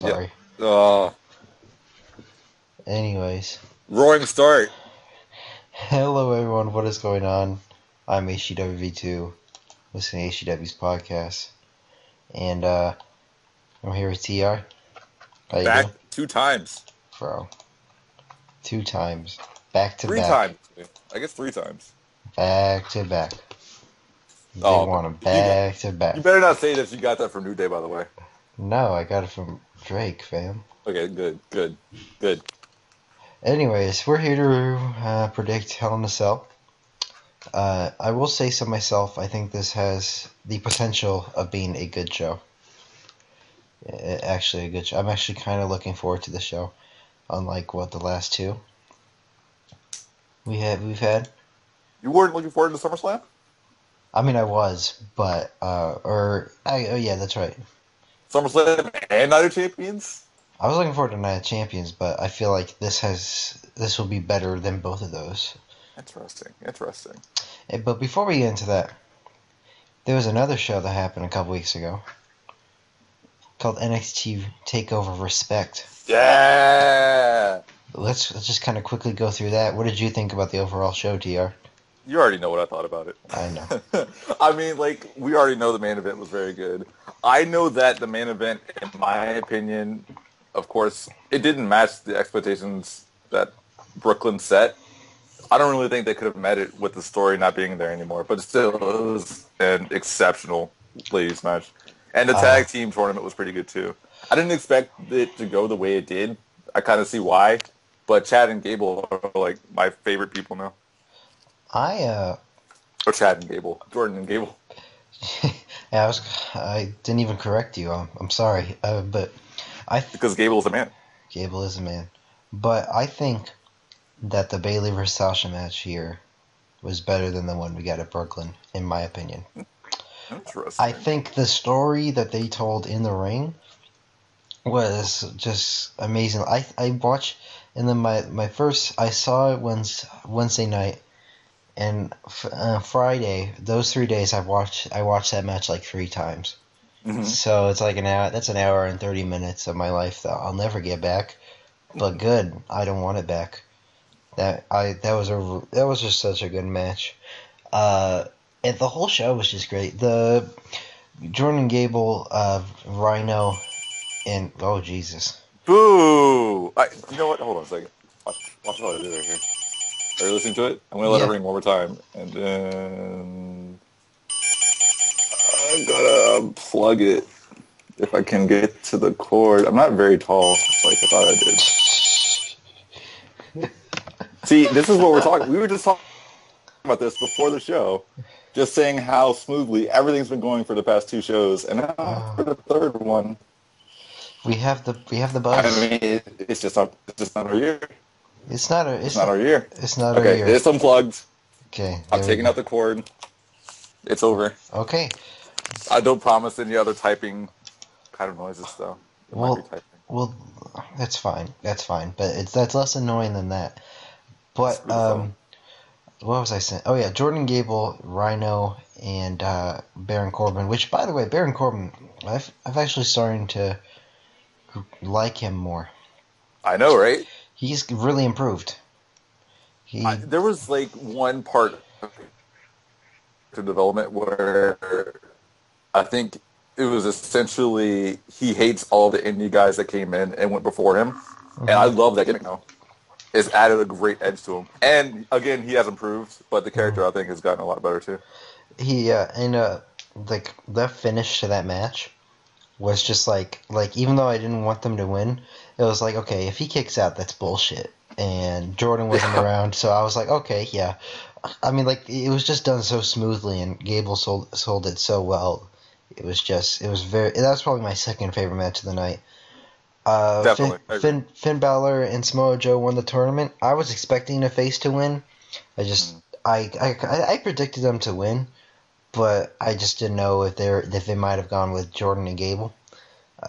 Yeah. Sorry. Uh, Anyways, Roaring start. hello everyone, what is going on? I'm HCWV2, listening to HCW's podcast, and I'm here with TR. How you Back doing? 2 times. Bro, 2 times. Back to Three back. times. I guess 3 times. Back to back. They Oh, want them you back to you back. better not say that you got that from New Day, by the way. No, I got it from Drake, fam. Okay, good, good, good. Anyways, we're here to predict Hell in a Cell. I will say so myself, I think this has the potential of being a good show. Actually a good show. I'm actually kind of looking forward to the show, unlike what the last two we've had. You weren't looking forward to SummerSlam? I mean, I was, but oh yeah, that's right. SummerSlam and Night of Champions? I was looking forward to Night of Champions, but I feel like this will be better than both of those. Interesting, interesting. But before we get into that, there was another show that happened a couple weeks ago called NXT Takeover Respect. Yeah! Let's just kind of quickly go through that. What did you think about the overall show, TR? You already know what I thought about I know. it. I mean, like, we already know the main event was very good. I know that the main event, in my opinion, of course, it didn't match the expectations that Brooklyn set. I don't really think they could have met it with the story not being there anymore. But still, it was an exceptional ladies match. And the Uh, tag team tournament was pretty good, too. I didn't expect it to go the way it did. I kind of see why. But Chad and Gable are, like, my favorite people now. I Or Chad and Gable. Jordan and Gable. yeah, I didn't even correct you. I'm sorry, but Because Gable's a man. Gable is a man. But I think that the Bailey versus Sasha match here was better than the one we got at Brooklyn, in my opinion. I Interesting. think the story that they told in the ring was just amazing. I watched, and then my first I saw it Wednesday night, and Friday. Those 3 days I watched that match like 3 times. Hmm. So it's like an hour. That's an hour and 30 minutes of my life that I'll never get back. But good, I don't want it back. That was just such a good match. Uh, and the whole show was just great. The Jordan Gable, Rhino, and oh Jesus, Boo! You know what? Hold on a second. Watch what I do right here. Are you listening to it? I'm going to let it yeah. ring one more time. And then I'm going to plug it if I can get to the cord. I'm not very tall like I thought I did. See, this is what we're talking. We were just talking about this before the show, just saying how smoothly everything's been going for the past 2 shows, and now for Oh, the third one, we have the I buzz. mean, it's just not our year. It's not a It's it's not not our year. it's not our Okay, year. it's unplugged. Okay, I'm there we taking go. out the cord. It's over. Okay, I don't promise any other typing kind of noises though. It might be well, typing. well, that's fine. That's fine. But that's less annoying than that. But Screw the phone. what was I saying? Oh yeah, Jordan Gable, Rhino, and Baron Corbin. Which, by the way, Baron Corbin, I've actually starting to like him more. I know, right? He's really improved. He There was like one part to development where I think it was essentially he hates all the indie guys that came in and went before him, and I mhm, love that gimmick now. It's added a great edge to him, and again, he has improved, but the mhm. character I think has gotten a lot better too. He and like the finish to that match was just like even though I didn't want them to win, it was like okay, if he kicks out, that's bullshit. And Jordan wasn't Yeah, around, so I was like, okay, yeah. I mean, like it was just done so smoothly, and Gable sold it so well. It was very. That was probably my second favorite match of the night. definitely, I agree. Finn Balor and Samoa Joe won the tournament. I was expecting a face to win. I just Mm. I predicted them to win, but I just didn't know if they might have gone with Jordan and Gable.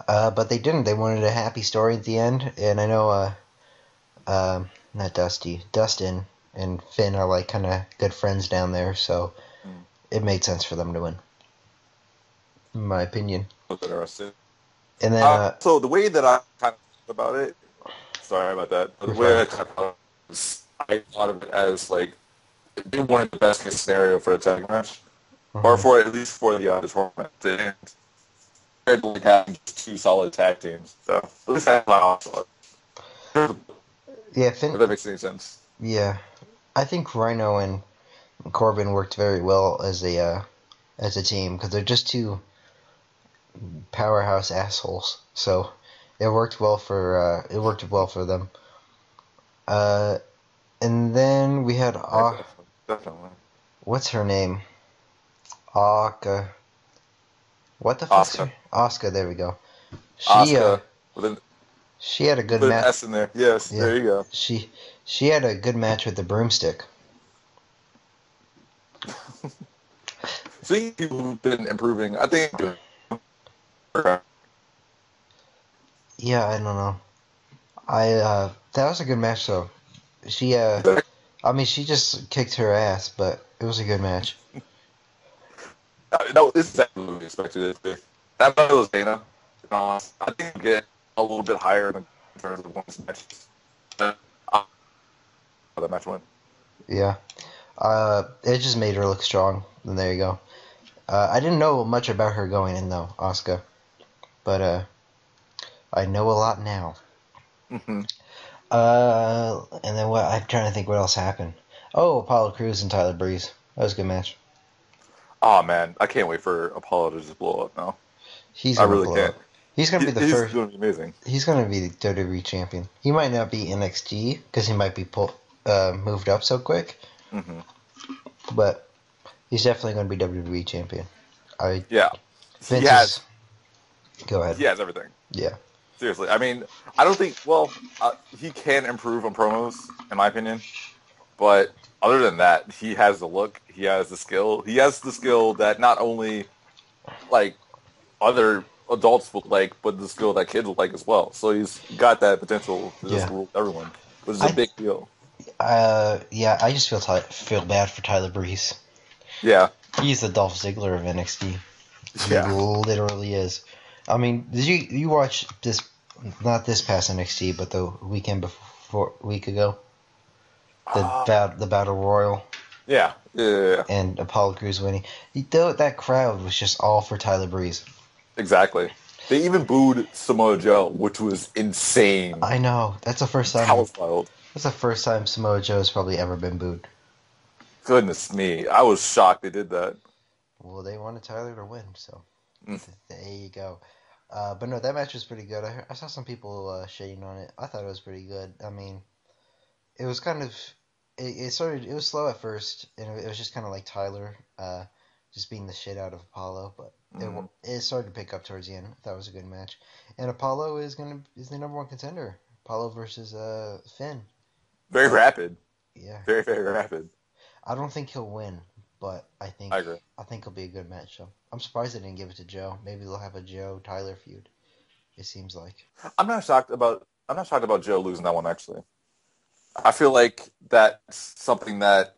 But they didn't. They wanted a happy story at the end, and I know not Dustin and Finn are like kind of good friends down there, so Mm. it made sense for them to win, in my opinion. Was interesting. And then So the way that I kind of thought about it, sorry about that. But you're the fine. way I kind of thought of it was, I thought of it as like they wanted the best case scenario for a tag match, or Hmm. for at least for the tournament. And compared to like having just two solid tag teams, so at least that's how I saw it. Yeah, If that makes any sense. Yeah, I think Rhino and Corbin worked very well as a team because they're just two powerhouse assholes. So it worked well for them. Uh, and then we had Yeah, definitely, definitely. what's her name? Aka. What the fuck's Asuka, her? Asuka. There we go. She Asuka with an she had a good with an match. S in there. Yes, Yeah, there you go. she had a good match with the broomstick. Seeing people who've been improving, I think. Yeah, I don't know. I that was a good match though. She I mean she just kicked her ass, but it was a good match. No, this is exactly what we expected it to be. That match was Dana. I think we get a little bit higher in terms of women's matches. How that match went. Yeah. It just made her look strong. And there you go. I didn't know much about her going in though, Asuka, but I know a lot now. Mm-hmm. And then what? I'm trying to think what else happened. Oh, Apollo Crews and Tyler Breeze. That was a good match. Oh man, I can't wait for Apollo to just blow up now. He's I gonna really blow can't. up. He's gonna be the He's first. going to be amazing. He's gonna be the WWE champion. He might not be NXT because he might be moved up so quick, Mm-hmm. but he's definitely gonna be WWE champion. I Yeah, he Vince is. has Go ahead. he has everything. Yeah. Seriously, I mean, I don't think. Well, he can improve on promos, in my opinion. But other than that, he has the look. He has the skill. He has the skill that not only like other adults would like, but the skill that kids would like as well. So he's got that potential to just Yeah. rule everyone, which is a I big deal. yeah. I just feel bad for Tyler Breeze. Yeah, He's the Dolph Ziggler of NXT. He yeah. literally is. I mean, did you watch this? Not this past NXT, but the weekend before, week ago, Uh, the battle royal yeah. and Apollo Crews winning. That crowd was just all for Tyler Breeze. Exactly. They even booed Samoa Joe, which was insane. I know. That's the first That time. was wild. That's the first time Samoa Joe's probably ever been booed. Goodness me, I was shocked they did that. Well, they wanted Tyler to win, so Mm. there you go. But no, that match was pretty good. I saw some people shading on it. I thought it was pretty good. I mean, it was kind of it was slow at first, and it was just kind of like Tyler just beating the shit out of Apollo, but Mm. it started to pick up towards the end. That was a good match, and Apollo is the number one contender. Apollo versus Finn. Very Uh, rapid. yeah, Very, very rapid. I don't think he'll win, but I agree. I think it'll be a good match. So I'm surprised they didn't give it to Joe. Maybe they'll have a Joe Tyler feud. It seems like. I'm not shocked about Joe losing that one actually. I feel like that's something that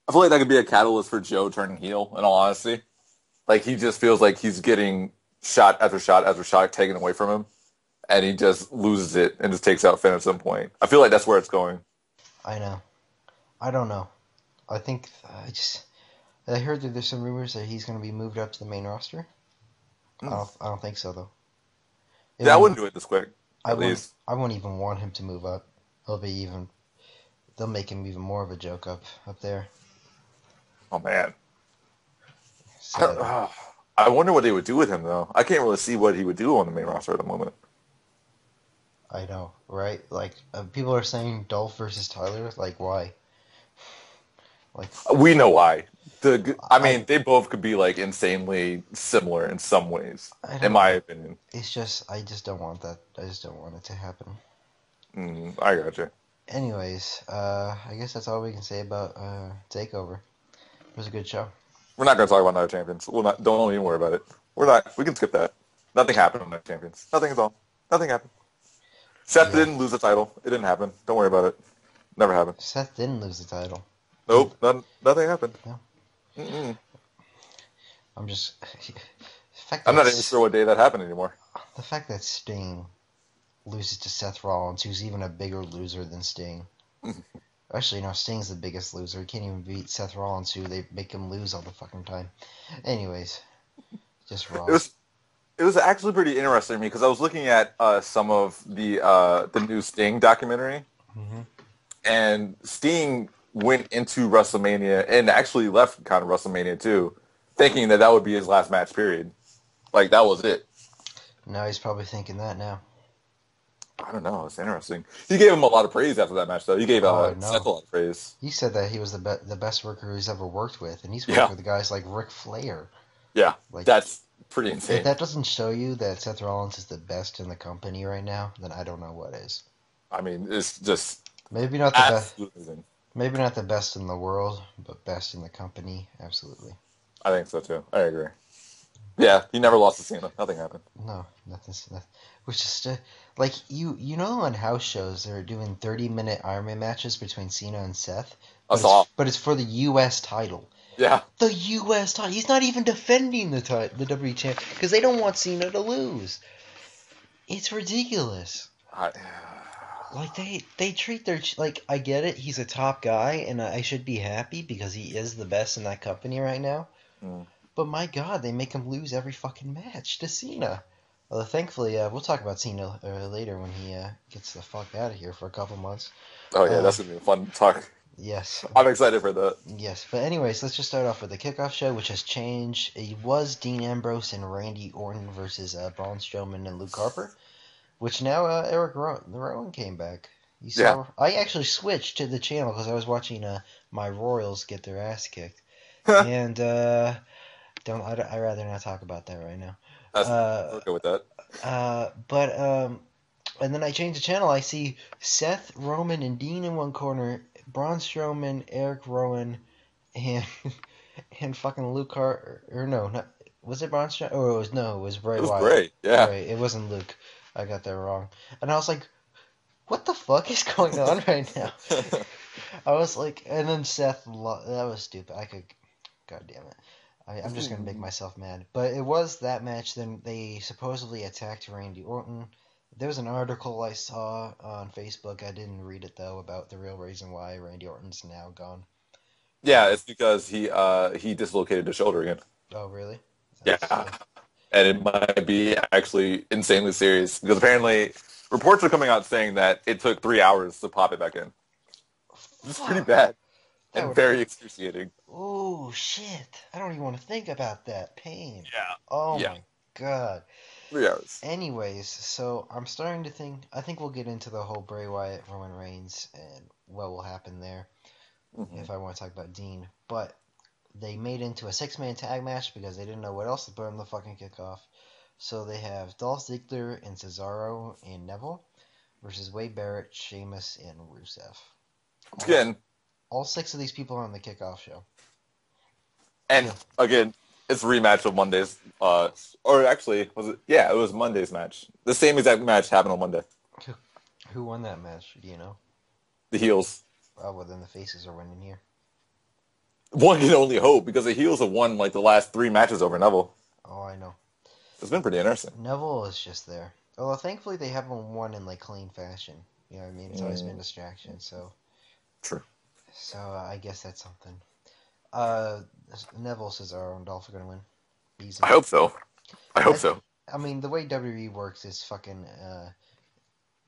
I feel like that could be a catalyst for Joe turning heel, in all honesty. Like he just feels like he's getting shot after shot after shot taken away from him, and he just loses it and just takes out Finn at some point. I feel like that's where it's going. I know. I don't know. I heard that there's some rumors that he's going to be moved up to the main roster. Hmm. I don't think so though. It Yeah, I won't. wouldn't do it this quick, I at wouldn't. least. I wouldn't even want him to move up. He'll be even. They'll make him even more of a joke up there. Oh man. Sad. I wonder what they would do with him though. I can't really see what he would do on the main roster at the moment. I know, right? Like people are saying Dolph versus Tyler. Like why? Like We know why. I I mean, they both could be like insanely similar in some ways, I in don't my know. opinion. It's just I just don't want that. I just don't want it to happen. I gotcha. Anyways, I guess that's all we can say about Takeover. It was a good show. We're not going to talk about Night Champions. We'll not. Don't even worry about it. We're not. We can skip that. Nothing happened on Night Champions. Nothing at all. Nothing happened. Seth Yeah, didn't lose the title. It didn't happen. Don't worry about it. Never happened. Seth didn't lose the title. He, Nope. Nothing happened. no, Mm-mm. I'm just fact I'm that not even sure what day that happened anymore. the fact that Sting loses to Seth Rollins, who's even a bigger loser than Sting. Actually, no, Sting's the biggest loser. He can't even beat Seth Rollins, who they make him lose all the fucking time. Anyways, just It Raw. was it was actually pretty interesting to me because I was looking at some of the new Sting documentary, Mm-hmm. and Sting went into WrestleMania and actually left kind of WrestleMania too, thinking that would be his last match. Period. Like that was it. Now he's probably thinking that now. I don't know. It's interesting. He gave him a lot of praise after that match, though. He gave Oh, I Seth know. a lot of praise. He said that he was the best worker he's ever worked with, and he's worked Yeah, with guys like Ric Flair. yeah, Like, that's pretty if insane. that doesn't show you that Seth Rollins is the best in the company right now, then I don't know what is. I mean, it's just Maybe not the best. absolutely amazing. Maybe not the best in the world, but best in the company, absolutely. I think so too. I agree. Yeah, he never lost to Cena. Nothing happened. No, nothing's nothing. Which is like you know on house shows they're doing 30-minute Iron Man matches between Cena and Seth, I saw. but it's for the U.S. title. Yeah, The U.S. title. He's not even defending the WWE champ because they don't want Cena to lose. It's ridiculous. I, Like they treat their like I get it. He's a top guy, and I should be happy because he is the best in that company right now. mm. But my God, they make him lose every fucking match to Cena. Well, thankfully, we'll talk about Cena later when he gets the fuck out of here for a couple months. Oh yeah, Uh, that's gonna be a fun talk. yes, I'm excited for that. yes. But anyways, let's just start off with the kickoff show, which has changed. It was Dean Ambrose and Randy Orton versus Braun Strowman and Luke Harper, which now Eric Rowan came back. You Yeah. saw? I actually switched to the channel because I was watching my Royals get their ass kicked, and don't I rather not talk about that right now. That's fine. Uh, We're good with that. but and then I change the channel. I see Seth, Roman, and Dean in one corner, Braun Strowman, Eric Rowan, and and fucking Luke Hart. Or no, not, was it Braun Strowman? Oh, it was Bray It was Wyatt. great. Yeah. Right, it wasn't Luke. I got that wrong. And I was like, what the fuck is going on right now? I was like, and then Seth. That was stupid. I could. God damn it. I'm just gonna make myself mad. But it was that match. Then they supposedly attacked Randy Orton. There was an article I saw on Facebook. I didn't read it though about the real reason why Randy Orton's now gone. Yeah, it's because he dislocated his shoulder again. Oh really? That's Yeah, and it might be actually insanely serious because apparently reports are coming out saying that it took 3 hours to pop it back in. It's pretty fuck. bad That and would. very excruciating. Oh shit! I don't even want to think about that pain. Yeah. Oh Yeah. my god. 3 hours. Anyways, so I'm starting to think. I think we'll get into the whole Bray Wyatt, Roman Reigns, and what will happen there Hmm. if I want to talk about Dean. But they made into a six-man tag match because they didn't know what else to put in the fucking kickoff. So they have Dolph Ziggler and Cesaro and Neville versus Wade Barrett, Sheamus, and Rusev. Again, All six of these people are on the kickoff show. and Yeah. again, it's a rematch of Monday's. Or actually, was it? Yeah, it was Monday's match. The same exact match happened on Monday. Who won that match? Do you know? The heels. Oh, well, then the faces are winning here. One can only hope because the heels have won like the last 3 matches over Neville. Oh, I know. It's been pretty interesting. Neville is just there. Although thankfully they haven't won in like clean fashion. You know what I mean? It's always been distraction. So True. I guess that's something. Neville, Cesaro, and Dolph are gonna win. Easy. I hope so. I hope so. I mean, the way WWE works is fucking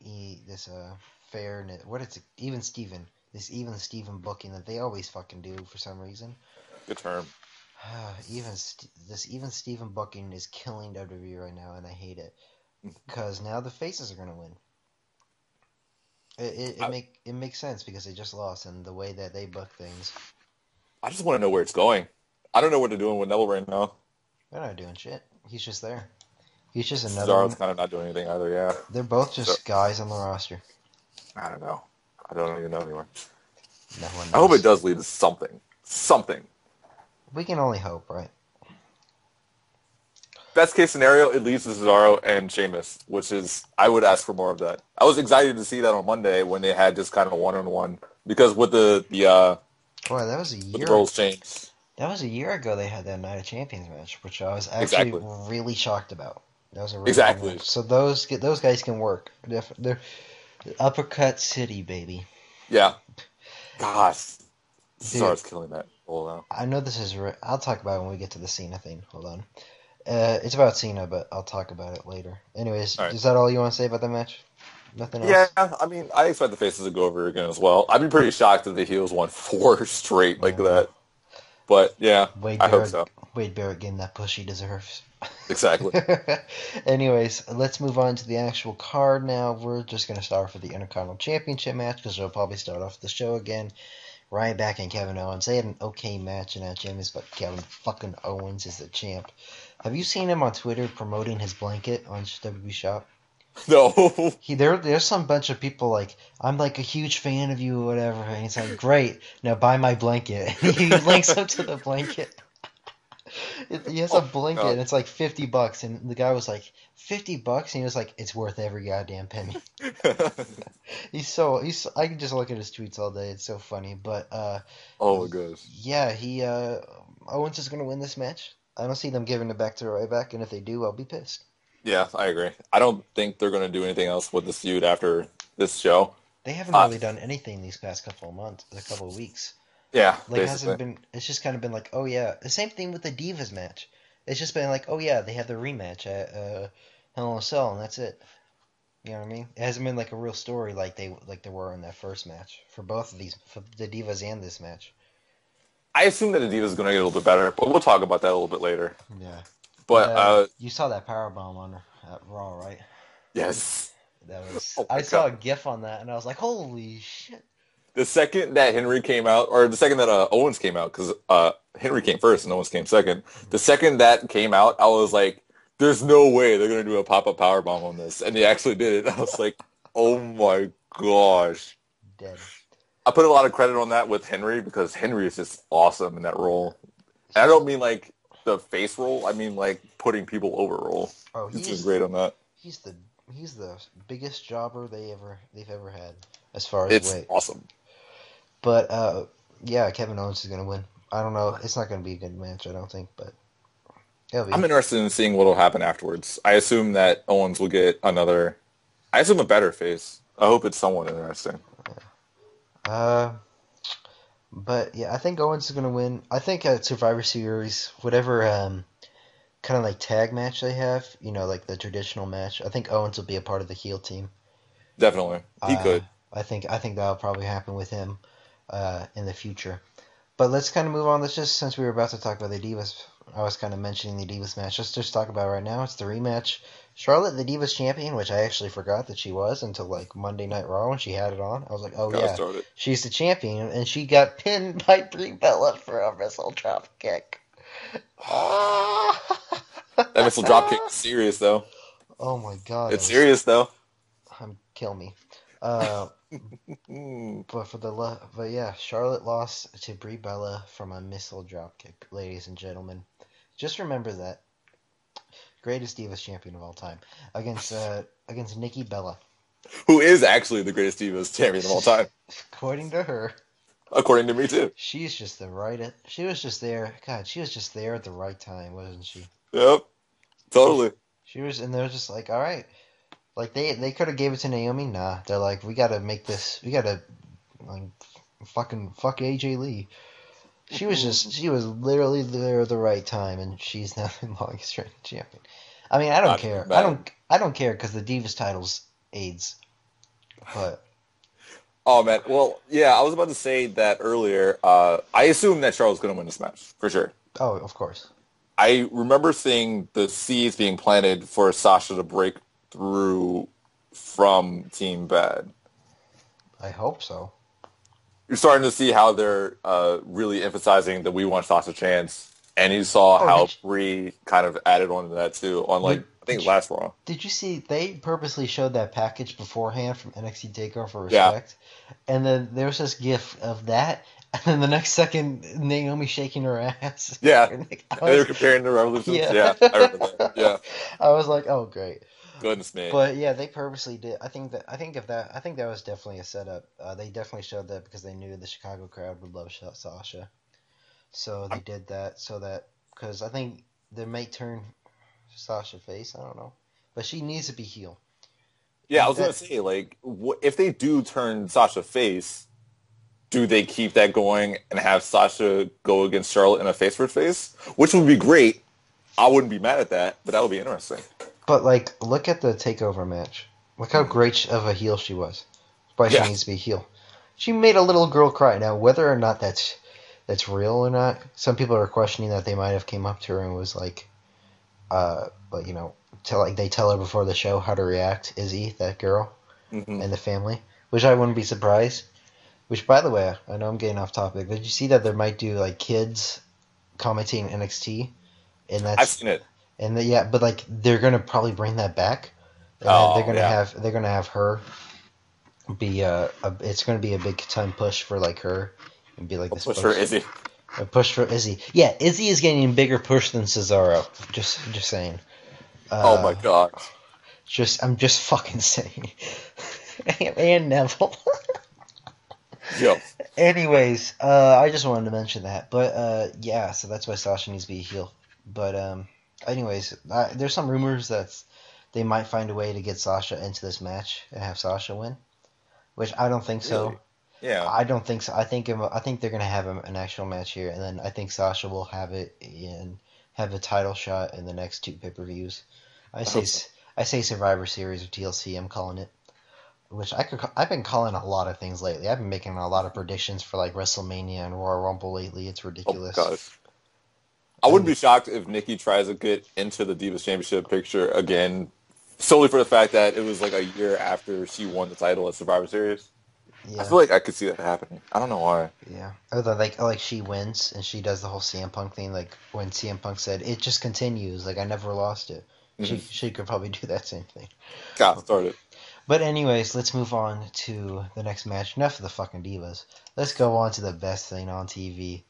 this fairness. What is it? Even Steven. This even Steven booking that they always fucking do for some reason. Good term. This even Steven booking is killing WWE right now, and I hate it because now the faces are gonna win. It makes sense because they just lost and the way that they book things. I just want to know where it's going. I don't know what they're doing with Neville right now. They're not doing shit. He's just there. He's just another Cesaro's one. kind of not doing anything either. Yeah. They're both just guys on the roster. I don't know. I don't even know anymore. No one knows. I hope it does lead to something. Something. We can only hope, right? Best case scenario, it leads to Cesaro and Sheamus, which is I would ask for more of that. I was excited to see that on Monday when they had just kind of a one-on-one because with the Boy, that was a with year. the roles changed. That was a year ago they had that Night of Champions match, which I was actually Exactly. really shocked about. That was a really good Exactly. match. So those guys can work. They're uppercut city, baby. Yeah. Gosh. Dude, Cesaro's killing that role now. I know this is. I'll talk about it when we get to the Cena thing. Hold on. It's about Cena, but I'll talk about it later. Anyways, All right. is that all you want to say about that match? Nothing Yeah, else? I mean, I expect the faces to go over again as well. I'd be pretty shocked if the heels won four straight like Yeah, no. that. But yeah, Wade I hope Barrett, so. Wade Barrett getting that push he deserves. Exactly. Anyways, let's move on to the actual card now. We're just going to start for the Intercontinental Championship match because we'll probably start off the show again. Ryback and Kevin Owens. They had an okay match in that James, but Kevin fucking Owens is the champ. Have you seen him on Twitter promoting his blanket on WWE Shop? No. There's some bunch of people like, I'm like a huge fan of you or whatever, and he's like, great, now buy my blanket. He links up to the blanket. He has a Oh blanket God. and it's like $50, and the guy was like, $50, and he was like, it's worth every goddamn penny. He's I can just look at his tweets all day. It's so funny, but Oh my gosh. yeah, he Owens is gonna win this match. I don't see them giving it back to Ryback, and if they do, I'll be pissed. Yeah, I agree. I don't think they're going to do anything else with this feud after this show. They haven't Uh, really done anything these past couple of months, a couple of weeks. yeah, Like hasn't basically. been. It's just kind of been like, oh yeah. The same thing with the Divas match. It's just been like, oh yeah, they had the rematch at Hell in a Cell, and that's it. You know what I mean? It hasn't been like a real story like they were in that first match for both of these, for the Divas and this match. I assume that the Divas is going to get a little bit better, but we'll talk about that a little bit later. Yeah. But But you saw that powerbomb on her at Raw, right? yes. That was. Oh I my saw God. a GIF on that, and I was like, holy shit. The second that Henry came out, or the second that Owens came out, because Henry came first and Owens came second. The second that came out, I was like, "There's no way they're gonna do a pop-up power bomb on this," and they actually did it. I was like, "Oh my gosh!" Dead. I put a lot of credit on that with Henry because Henry is just awesome in that role. And I He's don't mean like the face role; I mean like putting people over role. oh He's doing he's great on that. he's the he's the biggest jobber they've ever had as far as It's weight. awesome. But yeah, Kevin Owens is gonna win. I don't know. It's not gonna be a good match, I don't think, but it'll I'm be. interested in seeing what will happen afterwards. I assume that Owens will get another. I assume a better face. I hope it's somewhat interesting. Uh, but yeah, I think Owens is gonna win. I think at Survivor Series, whatever kind of like tag match they have, like the traditional match, I think Owens will be a part of the heel team. Definitely, he Uh, could. I think that'll probably happen with him in the future. But let's kind of move on. Let's just, since we were about to talk about the Divas, I was kind of mentioning the Divas match. Let's just talk about it right now. It's the rematch. Charlotte, the Divas champion, which I actually forgot that she was until like Monday Night Raw when she had it on. I was like, oh Got to yeah, start it. she's the champion, and she got pinned by Brie Bella for a missile drop kick. Ah! That missile dropkick is serious though. Oh my god, that It's was serious though. kill me. Uh, Mm. but yeah, Charlotte lost to Brie Bella from a missile dropkick, ladies and gentlemen. Just remember that. Greatest Divas champion of all time against Nikki Bella. Who is actually the greatest Divas champion of all time, According to her, according to me too. she's just the right. She was just there. God, she was just there at the right time, wasn't she? Yep, She totally. she was, and they're just like, all right. Like they could have gave it to Naomi. Nah, they're like, we gotta make this. We gotta like fucking fuck AJ Lee. She was literally there at the right time, and she's now the longest reigning champion. I mean, I don't Not even care. mad. I don't care because the Divas titles AIDS. But Oh man, well, yeah, I was about to say that earlier. I assume that Charlotte's going to win this match for sure. oh, of course. I remember seeing the seeds being planted for Sasha to break through from Team Bad. I hope so. You're starting to see how they're really emphasizing the "We Want Sasha" chants, and you saw Oh, how Brie kind of added on to that too. On like I did think you last Raw. did you see they purposely showed that package beforehand from NXT Takeover for Yeah, Respect, and then there was this GIF of that, and then the next second Naomi shaking her ass. yeah. And And they were comparing the revolutions. yeah. Yeah, I remember that. Yeah, I was like, oh great. goodness me. But yeah, they purposely did. I think that was definitely a setup. They definitely showed that because they knew the Chicago crowd would love Sasha. So they did that so that because I think they might turn Sasha face. I don't know, but she needs to be heel. Yeah, I was gonna say like, if they do turn Sasha face, do they keep that going and have Sasha go against Charlotte in a face for face, which would be great. I wouldn't be mad at that, but that would be interesting. But like, look at the takeover match. Look how Mhm. great of a heel she was. Why she Yeah, needs to be a heel. She made a little girl cry. Now, whether or not that's real or not, some people are questioning that they might have came up to her and was like, but they tell her before the show how to react. Izzy, that girl, hmm and the family, which I wouldn't be surprised. Which, by the way, I know I'm getting off topic. Did you see that they might do like kids commentating NXT, and I've that's seen it. yeah, but like they're gonna probably bring that back, and then Oh yeah, they're gonna have her be it's gonna be a big time push for like her and be like I'll the push her, spokes Izzy. a push for Izzy. Yeah, Izzy is getting a bigger push than Cesaro. Just saying. Oh my Uh, gosh. I'm just fucking saying. And Neville. Yo, Anyways, I just wanted to mention that, but yeah, so that's why Sasha needs to be a heel. But anyways, there's some rumors that they might find a way to get Sasha into this match and have Sasha win, which I don't think so. really? Yeah. I don't think so. I think they're gonna have an actual match here, and then I think Sasha will have a title shot in the next two pay-per-views. I I say hope so. I say Survivor Series or TLC. I'm calling it. Which I've been calling a lot of things lately. I've been making a lot of predictions for like WrestleMania and Royal Rumble lately. It's Oh my ridiculous. gosh. I I wouldn't mean, be shocked if Nikki tries to get into the Divas Championship picture again, solely for the fact that it was like a year after she won the title at Survivor Series. I yeah, feel like I could see that happening. I don't know why. yeah. Or like she wins and she does the whole CM Punk thing. Like when CM Punk said, "It just continues." Like I never lost it. Mhm. She could probably do that same thing. Got started. But anyways, let's move on to the next match. Enough of the fucking divas. Let's go on to the best thing on TV: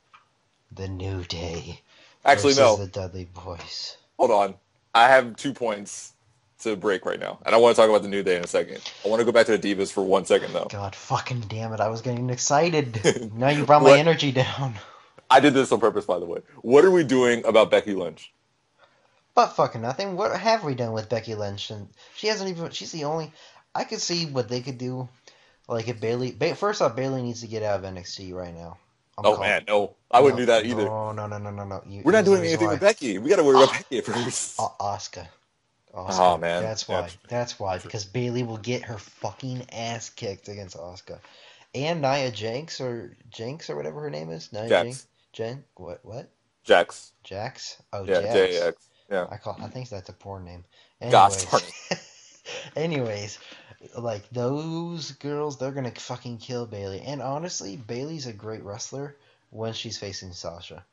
the New Day Actually, versus no. the Dudley Boys. Hold on. I have 2 points to break right now, and I want to talk about the New Day in a second. I want to go back to the Divas for 1 second, though. God fucking damn it, I was getting excited. Now you brought my What? energy down. I did this on purpose, by the way. What are we doing about Becky Lynch? But fucking nothing. What have we done with Becky Lynch? And she hasn't even. She's the only. I could see what they could do. Like if Bailey. First off, Bailey needs to get out of NXT right now. I'm Oh calling. man, no, I wouldn't No, do that either. no, no, no, no, no, no. We're not Here's the doing reason anything with why. Becky. We got to worry about Ah, Becky first. Oscar. Oh Oscar. man, That's yeah, why. That's why. true. Because Bailey will get her fucking ass kicked against Oscar. And Nia Jinx or whatever her name is. Nia Jinx. Jax, What? Jax, Jax? Oh, yeah, Jax. Jax, yeah. I think that's a porn name. Gosh Anyways, darn it. anyways, like those girls, they're gonna fucking kill Bailey. And honestly, Bailey's a great wrestler when she's facing Sasha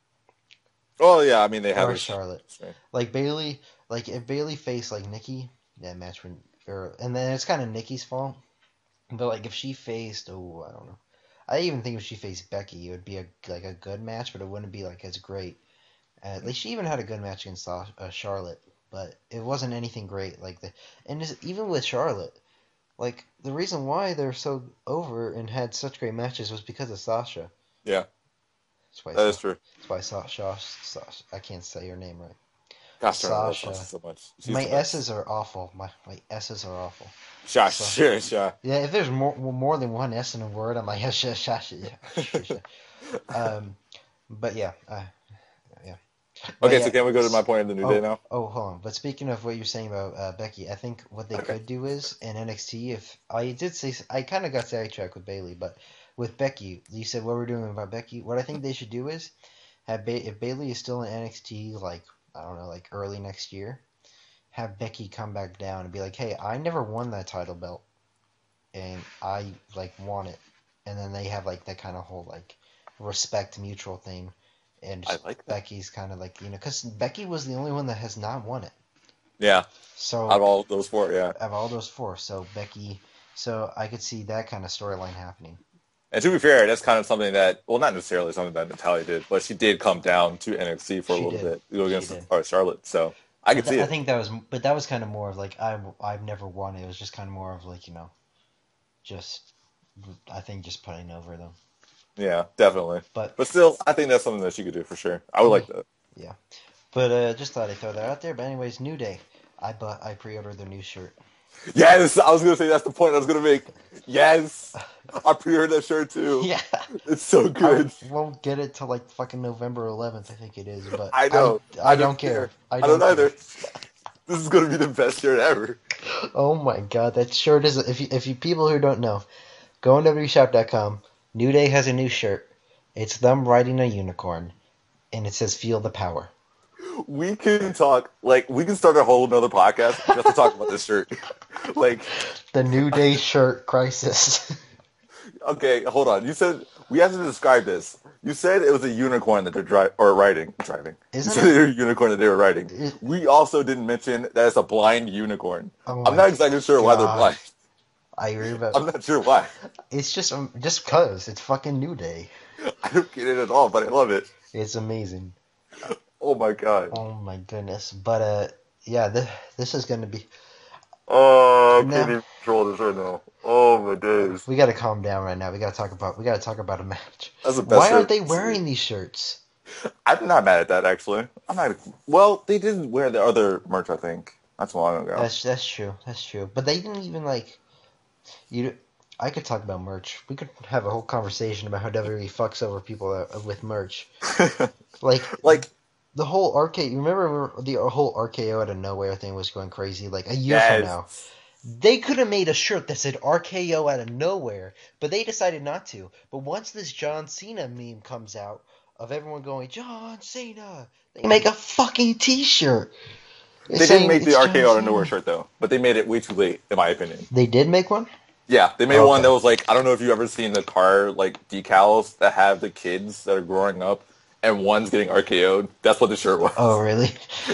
Well, yeah, I mean they have or their Charlotte. strength. Like Bailey, like if Bailey faced like Nikki, that match would, and then it's kind of Nikki's fault. But like if she faced, oh, I don't know. I even think if she faced Becky, it would be a good match, but it wouldn't be like as great. At least she even had a good match against Charlotte, but it wasn't anything great. Even with Charlotte, like the reason why they're so over and had such great matches was because of Sasha. Yeah, That's why that is true. Sasha. I can't say her name right. Gosh darn it, I love Sasha Sasha. so much. She's My the best. S's are awful. My S's are awful. Sha, So sure, sha. yeah, if there's more than one S in a word, I'm like Sasha. Um, but yeah, yeah. But Okay, so yeah. can we go to my point of the New Day Oh, now? hold on. But speaking of what you're saying about Becky, I think what they Okay. could do is in NXT. If I did say I kind of got sidetracked with Bailey, but with Becky, you said what we're doing about Becky. What I think they should do is if Bailey is still in NXT, like I don't know, like early next year, have Becky come back down and be like, "Hey, I never won that title belt, and I like want it," and then they have like that kind of whole like respect mutual thing, and I like that. Becky's kind of like because Becky was the only one that has not won it. Yeah, out So of all those four, yeah. of all those four, so Becky, so I could see that kind of storyline happening. And to be fair, that's kind of something that, well, not necessarily something that Natalia did, but she did come down to NXT for a She little did, bit to go she against did. Charlotte. So I could see I it. think that was kind of more of like I've never won. It was just kind of more of like just I think just putting over them. Yeah, definitely. But But still, I think that's something that she could do for sure. I would like that. yeah, but just thought I'd throw that out there. But anyways, New Day. I pre-ordered their new shirt. Yes, I was gonna say that's the point I was gonna make. Yes, I pre-ordered that shirt too. Yeah, It's so I good. won't get it till like fucking November 11th, I think it is. But I know. I I don't don't care. care. I I don't don't care. either. This is gonna be the best shirt ever. Oh my god, that shirt is. If you people who don't know, go on WWEshop.com. New Day has a new shirt. It's them riding a unicorn, and it says "Feel the power." We can talk like we can start a whole another podcast just to talk about this shirt. Like, The New Day shirt crisis. okay, hold on. You said we have to describe this. You said it was a unicorn that they're driving. You Isn't said they it? were a unicorn that they were riding. it? We also didn't mention that it's a blind unicorn. Oh I'm my not exactly sure why they're god. blind. I agree about. I'm not sure why. It's just cause it's fucking New Day. I don't get it at all, but I love it. It's amazing. Oh my god. Oh my goodness. But yeah, this is gonna be. Oh, I can't Now even control this right now. Oh my days. we gotta calm down right now. We gotta talk about a match. That's the best Why aren't shirt they I've seen. wearing these shirts? I'm not mad at that actually. I'm not. Well, they did wear the other merch, I think. That's long ago. That's true. That's true. But they didn't even like you. I could talk about merch. We could have a whole conversation about how WWE fucks over people with merch. Like Like, the whole RK. You remember the whole RKO out of nowhere thing was going crazy. Like a year from yes. now, they could have made a shirt that said RKO out of nowhere, but they decided not to. But once this John Cena meme comes out of everyone going John Cena, they make a fucking T-shirt. It's They didn't saying make the it's John RKO out of nowhere Cena. shirt though, but they made it way too late, in my opinion. They did make one. Yeah, they made one Okay. that was like I don't know if you've ever seen the car like decals that have the kids that are growing up and one's getting RKO'd. That's what the shirt was. Oh, really?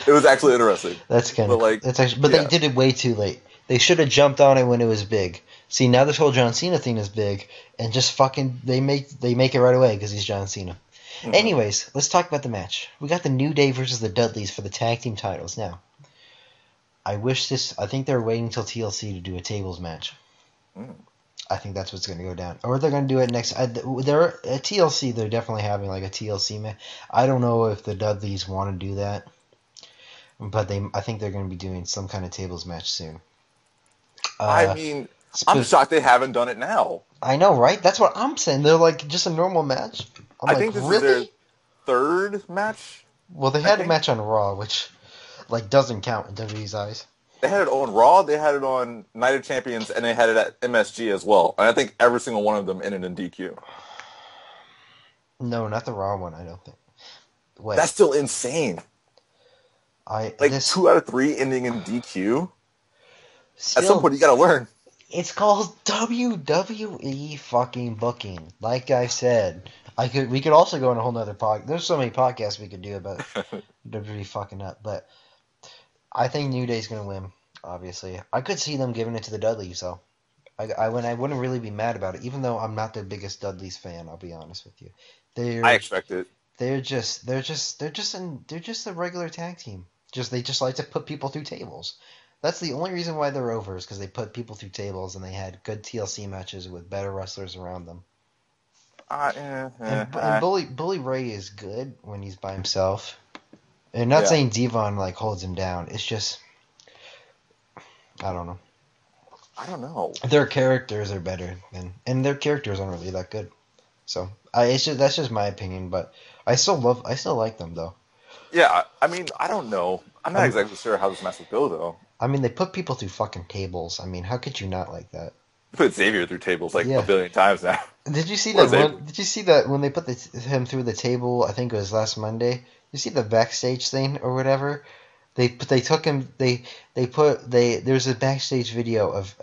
It was actually interesting. That's kind But of like, that's actually, but they yeah. did it way too late. They should have jumped on it when it was big. See, now this whole John Cena thing is big, and just fucking they make it right away because he's John Cena. Mhm. Anyways, let's talk about the match. We got the New Day versus the Dudleys for the tag team titles. Now, I think they're waiting until TLC to do a tables match. Mm. I think that's what's going to go down, or they're going to do it next. They're at TLC. They're definitely having like a TLC match. I don't know if the Dudleys want to do that. But I think they're going to be doing some kind of tables match soon. I mean, I'm shocked they haven't done it now. I know, right? That's what I'm saying. They're like just a normal match. I'm I like, think this is their really? third match. Well, they I had a think match on Raw, which like doesn't count in WWE's eyes. they had it on Raw, they had it on Night of Champions, and they had it at MSG as well. And I think every single one of them ended in DQ. No, not the Raw one. I don't think. Wait, That's still insane. Like this 2 out of 3 ending in DQ. At some still. point, you gotta learn. It's called WWE fucking booking. Like I said, we could also go on a whole nother podcast. There's so many podcasts we could do about WWE fucking up, but I think New Day's gonna win. Obviously, I could see them giving it to the Dudleys, so I wouldn't really be mad about it, even though I'm not the biggest Dudleys fan. I'll be honest with you. I expect it. They're just a regular tag team. They just like to put people through tables. That's the only reason why they're over is because they put people through tables and they had good TLC matches with better wrestlers around them. And Bully Ray is good when he's by himself. And not Yeah. saying Devon like holds him down. It's just I don't know. I don't know. Their characters are better and their characters aren't really that good. So that's just my opinion, but I still like them though. Yeah, I mean, I don't know. I'm not exactly sure how this match will go, though. I mean, they put people through fucking tables. I mean, how could you not like that? Put Xavier through tables like Yeah. a billion times now. Did you see Poor that? Xavier. Did you see that when they put him through the table? I think it was last Monday. You see the backstage thing or whatever? They took him. There's a backstage video of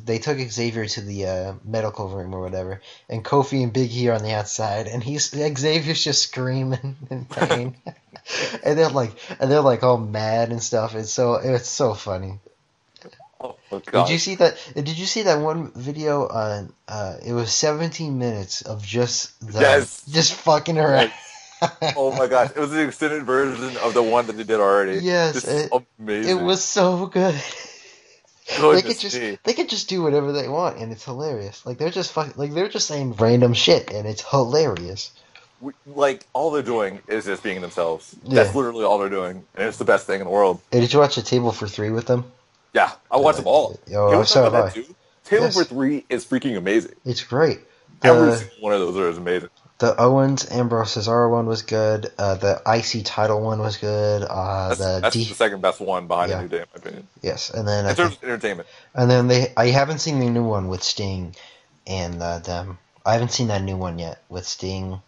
they took Xavier to the medical room or whatever, and Kofi and Big E are on the outside, and Xavier's just screaming in pain, and they're like all mad and stuff. It's so funny. Oh, God. Did you see that? Did you see that one video on? It was 17 minutes of just Yes. just fucking around. Yes. Oh my gosh, it was an extended version of the one that they did already. Yes, This is amazing. it was so good. Goodness me. they could just do whatever they want, and it's hilarious. Like they're just saying random shit, and it's hilarious. Like, all they're doing is just being themselves. That's Yeah. literally all they're doing, and it's the best thing in the world. Hey, did you watch a Table for Three with them? Yeah, I watch them all. Can we talk So about have that I. too? Table for Yes, Three is freaking amazing. it's great. Every The single one of those is amazing. the Owens Ambrose Cesaro one was good. The IC title one was good. That's the second best one behind a Yeah, New Day, in my opinion, yes, and then I in terms think of entertainment. I haven't seen the new one with Sting and them. I haven't seen that new one yet with Sting.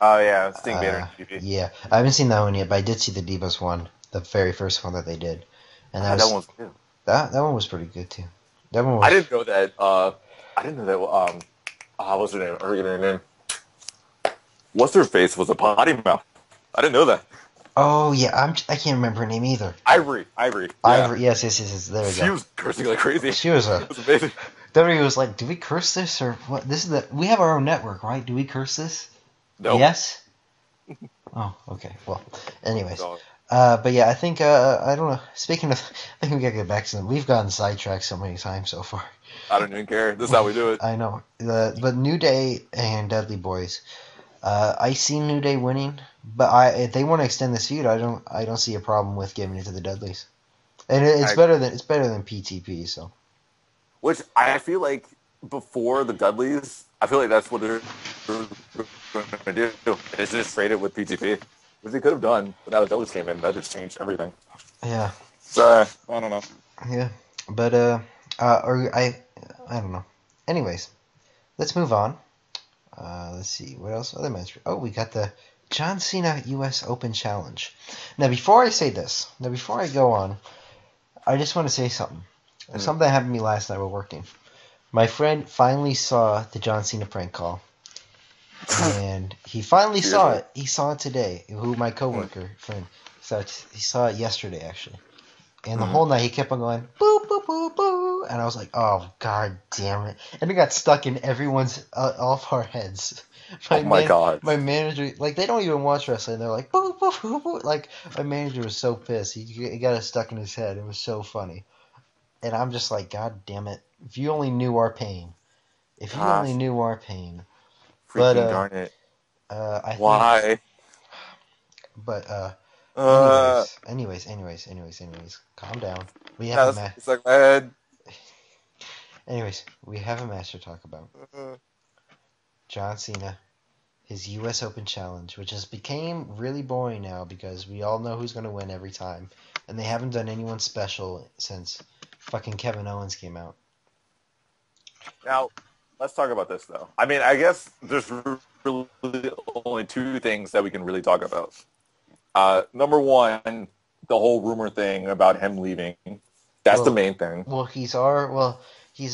Oh yeah, Sting, Vader, and DDP. Yeah, I haven't seen that one yet, but I did see the Divas one, the very first one that they did, and I thought that one was good. that one was pretty good too. That one I was didn't know that. I didn't know that. What's her name? I forget her name. What's her face was a potty mouth. I didn't know that. Oh yeah, I can't remember her name either. Ivory. Yeah. Ivory, yes. There we She go. was cursing like crazy. She was It was amazing. WWE was like, do we curse this or what? This is we have our own network, right? Do we curse this? No. Yes. Oh, okay. Well, anyways, No. but yeah, I think I don't know. Speaking of, I think we gotta get back to them. We've gotten sidetracked so many times so far. I don't even care. This is how we do it. I know. But New Day and Dudley Boys. I see New Day winning, but if they want to extend this feud, I don't see a problem with giving it to the Dudleys. And it's better than PTP. So. Which I feel like before the Dudleys, I feel like that's what they're going to do. Is just trade it with PTP, which they could have done, but now the Dudleys came in, that just changed everything. Yeah. So I don't know. Yeah, but I don't know. Anyways, let's move on. Let's see what else. Other match. Oh, we got the John Cena U.S. Open Challenge. Now, before I go on, I just want to say something. Something that happened to me last night while working. My friend finally saw the John Cena prank call, and he finally saw it. He saw it today. Who my coworker friend he saw it yesterday actually. And the whole night he kept on going, boo, boo, boo, boo. And I was like, oh, god damn it. And it got stuck in everyone's, all of our heads. My God. My manager, like, they don't even watch wrestling. They're like, boo, boo, boo, boo. Like, my manager was so pissed. He got it stuck in his head. It was so funny. And I'm just like, god damn it. If you only knew our pain. If you only knew our pain. Freaking darn it. I Why? think, but, anyways, calm down. We have a match. It's like my head. Anyways, we have a match to talk about. John Cena, his U.S. Open Challenge, which has became really boring now because we all know who's going to win every time, and they haven't done anyone special since fucking Kevin Owens came out. Now, let's talk about this though. I mean, I guess there's really only two things that we can really talk about. Number one, the whole rumor thing about him leaving. That's the main thing. Well, he's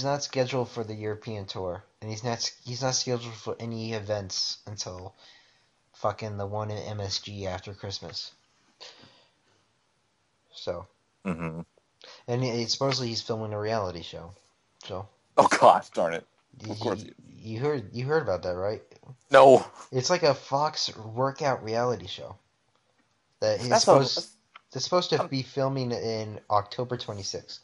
not scheduled for the European tour, and he's not scheduled for any events until fucking the one in MSG after Christmas. So, and supposedly he's filming a reality show. So. Oh gosh, darn it! Of course you heard about that, right? No. It's like a Fox workout reality show. That is supposed to be filming in October 26th.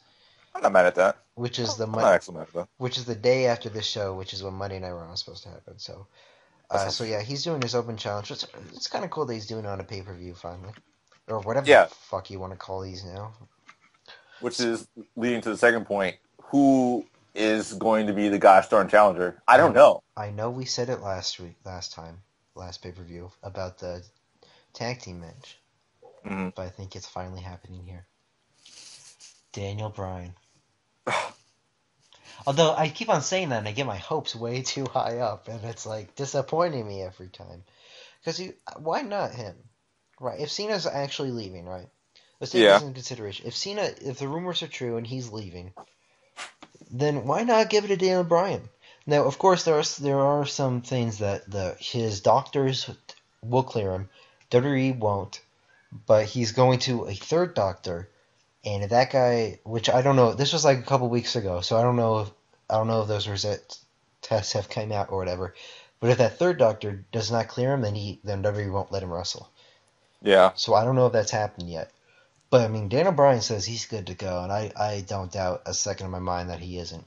I'm not mad at that. Which is I'm not actually mad at that. Which is the day after this show, which is when Monday Night Raw is supposed to happen. So, yeah, he's doing his open challenge. It's kind of cool that he's doing it on a pay-per-view finally, or whatever the fuck you want to call these now. Which is leading to the second point: who is going to be the gosh darn challenger? I don't know. I know we said it last pay-per-view about the tag team match. But I think it's finally happening here. Daniel Bryan. Although I keep on saying that and I get my hopes way too high up, and it's like disappointing me every time. Because why not him? Right, if Cena's actually leaving, right? Let's take this into consideration. If the rumors are true and he's leaving, then why not give it to Daniel Bryan? Now, of course, there are some things that his doctors will clear him. WWE won't. But he's going to a third doctor, and if that guy, which I don't know, this was like a couple weeks ago, so I don't know if those tests have come out or whatever. But if that third doctor does not clear him, then WWE won't let him wrestle. Yeah. So I don't know if that's happened yet. But I mean, Daniel Bryan says he's good to go, and I don't doubt a second in my mind that he isn't.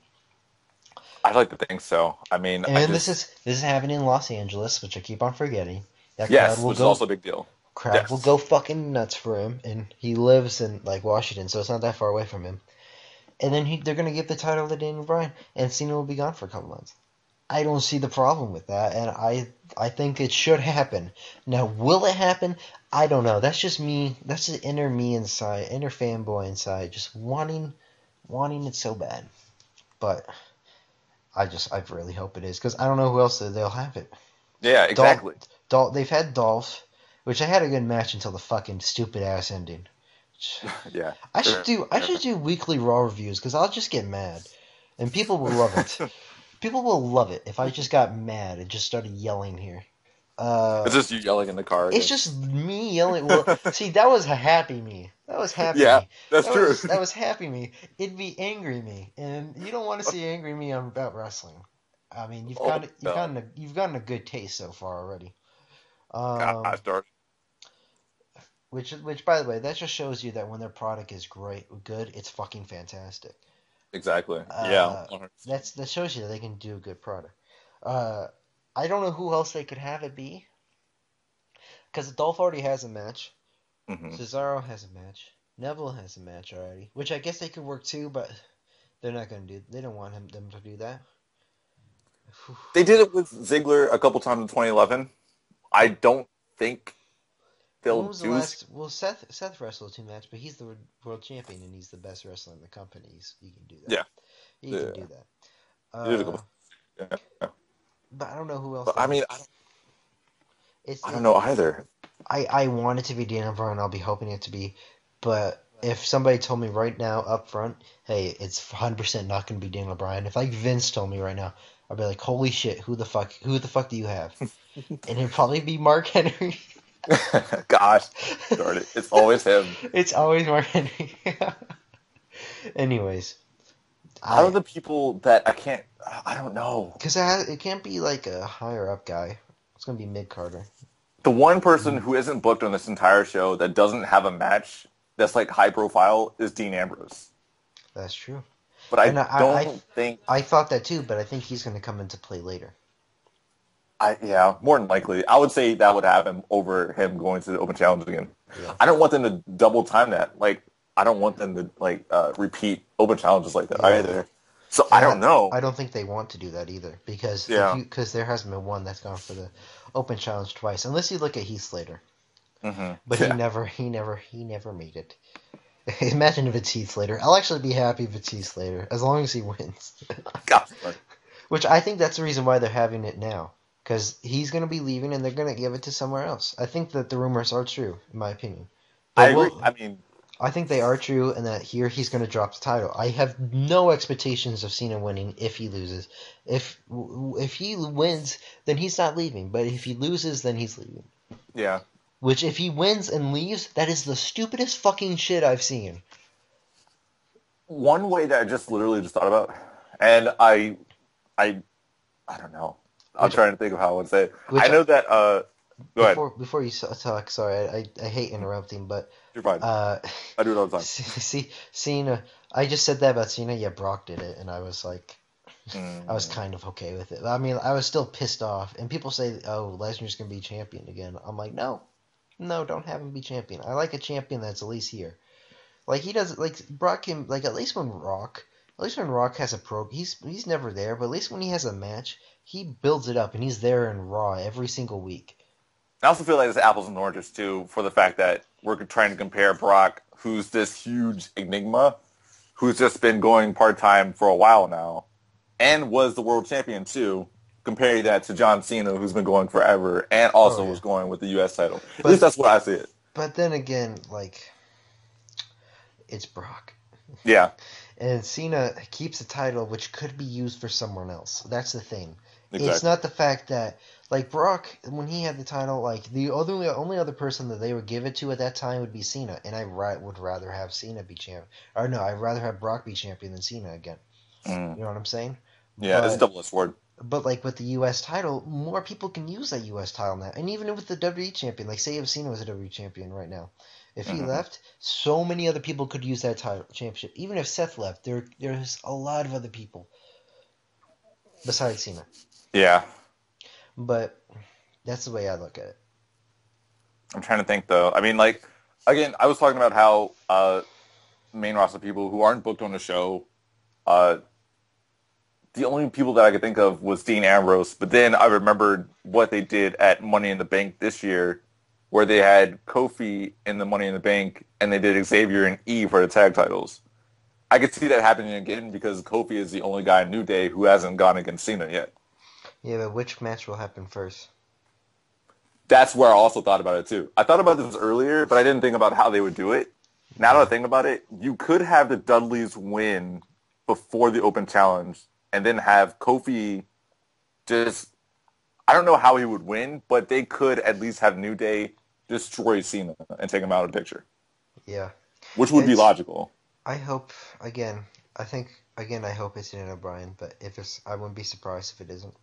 I'd like to think so. I mean, And this is happening in Los Angeles, which I keep on forgetting. That yes, which is also a big deal. crowd will Yes. go fucking nuts for him, and he lives in like Washington, so it's not that far away from him. And then they're gonna give the title to Daniel Bryan, and Cena will be gone for a couple months. I don't see the problem with that, and I think it should happen. Now, will it happen? I don't know. That's just me. That's the inner me inside, inner fanboy inside, just wanting it so bad. But I really hope it is because I don't know who else they'll have it. Yeah, Dolph, exactly. they've had Dolph, which I had a good match until the fucking stupid ass ending. Yeah. I should do weekly Raw reviews because I'll just get mad, and people will love it. People will love it if I just got mad and just started yelling here. It's Uh, just you yelling in the car it's again. just me yelling. Well, see, that was a happy me. That was happy Yeah, me. that's That true. was that was happy me. It'd be angry me, and you don't want to see angry me about wrestling. I mean, you've Oh gotten you've no. gotten a, you've gotten a good taste so far already. Um, Gosh darn. which by the way, that just shows you that when their product is good, it's fucking fantastic. Exactly. Yeah. Uh, that shows you that they can do a good product. Uh, I don't know who else they could have it be because Dolph already has a match. Mm-hmm. Cesaro has a match. Neville has a match already, which I guess they could work too, but they're not gonna do. They don't want them to do that. They did it with Ziggler a couple times in 2011. I But don't think when they'll was the do. last? Well, Seth wrestled two matches, but he's the world champion and he's the best wrestler in the company. He can do that. Yeah. He can do Yeah. that. He did a couple. Yeah. But I don't know who else But they I could. mean, It's I don't it. know either. I want it to be Daniel Bryan. I'll be hoping it to be, but if somebody told me right now up front, hey, it's 100% not going to be Daniel Bryan. If like Vince told me right now, I'd be like, holy shit, who the fuck do you have? And it'd probably be Mark Henry. Gosh darn it. It's always him. It's always Mark Henry. Anyways, Out I of the people that I don't know. because it can't be like a higher up guy. It's gonna be Mid Carter. The one person who isn't booked on this entire show that doesn't have a match that's like high profile is Dean Ambrose. That's true. But And I don't think I thought that too, but I think he's gonna come into play later. yeah, more than likely. I would say that would happen over him going to the open challenge again. Yeah. I don't want them to double time that. Like I don't want them to like repeat open challenges like that Yeah. either. So I And don't know. I don't think they want to do that either because Yeah. because there hasn't been one that's gone for the open challenge twice, unless you look at Heath Slater. Hmm. But Yeah. he never made it. Imagine if it's Heath Slater. I'll actually be happy if it's Heath Slater as long as he wins. Gosh. Which I think that's the reason why they're having it now because he's going to be leaving and they're going to give it to somewhere else. I think that the rumors are true, in my opinion. I But agree. we'll, I mean, I think they are true, and that here he's going to drop the title. I have no expectations of Cena winning if he loses. If he wins, then he's not leaving. But if he loses, then he's leaving. yeah. Which, if he wins and leaves, that is the stupidest fucking shit I've seen. One way that I just literally just thought about, and I, I don't know. I'm Which, trying to think of how I would say it. I which know that. Go ahead. before you talk, sorry, I hate interrupting, but You're fine. uh, I do it all the time. see, Cena. I just said that about Cena. Yeah, Brock did it, and I was like, I was Mm, kind of okay with it. I mean, I was still pissed off. And people say, "Oh, Lesnar's gonna be champion again." I'm like, no, no, don't have him be champion. I like a champion that's at least here. Like he does, like Brock can, like at least when Rock has a he's never there, but at least when he has a match, he builds it up and he's there in Raw every single week. I also feel like it's apples and oranges too, for the fact that we're trying to compare Brock, who's this huge enigma, who's just been going part time for a while now, and was the world champion too. Comparing that to John Cena, who's been going forever, and Oh also was yeah, going with the U.S. title. At least but that's what I see it. but then again, like it's Brock. Yeah, And Cena keeps the title, which could be used for someone else. That's the thing. It's exactly. not the fact that, like Brock, when he had the title, like the only other person that they would give it to at that time would be Cena, and I would rather have Cena be champ. Or no, I'd rather have Brock be champion than Cena again. Mm. You know what I'm saying? Yeah, it's a But double-edged sword. like with the U.S. title, more people can use that U.S. title now, and even with the WWE champion, like say if Cena was a WWE champion right now, If he Hmm. left, so many other people could use that title championship. Even if Seth left, there's a lot of other people besides Cena. Yeah. But that's the way I look at it. I'm trying to think though. I mean, like again, I was talking about how main roster people who aren't booked on the show, uh, the only people that I could think of was Dean Ambrose. But then I remembered what they did at Money in the Bank this year, where they had Kofi in the Money in the Bank, and they did Xavier and E for the tag titles. I could see that happening again because Kofi is the only guy in New Day who hasn't gone against Cena yet. Yeah, but which match will happen first? That's where I also thought about it too. I thought about this earlier, but I didn't think about how they would do it. Now that I Yeah. think about it, you could have the Dudleys win before the Open Challenge, and then have Kofi just. I don't know how he would win, but they could at least have New Day destroy Cena and take him out of the picture, Yeah. which would be It's logical. I hope again. I think again. I hope it's Daniel Bryan, but if it's, I wouldn't be surprised if it isn't.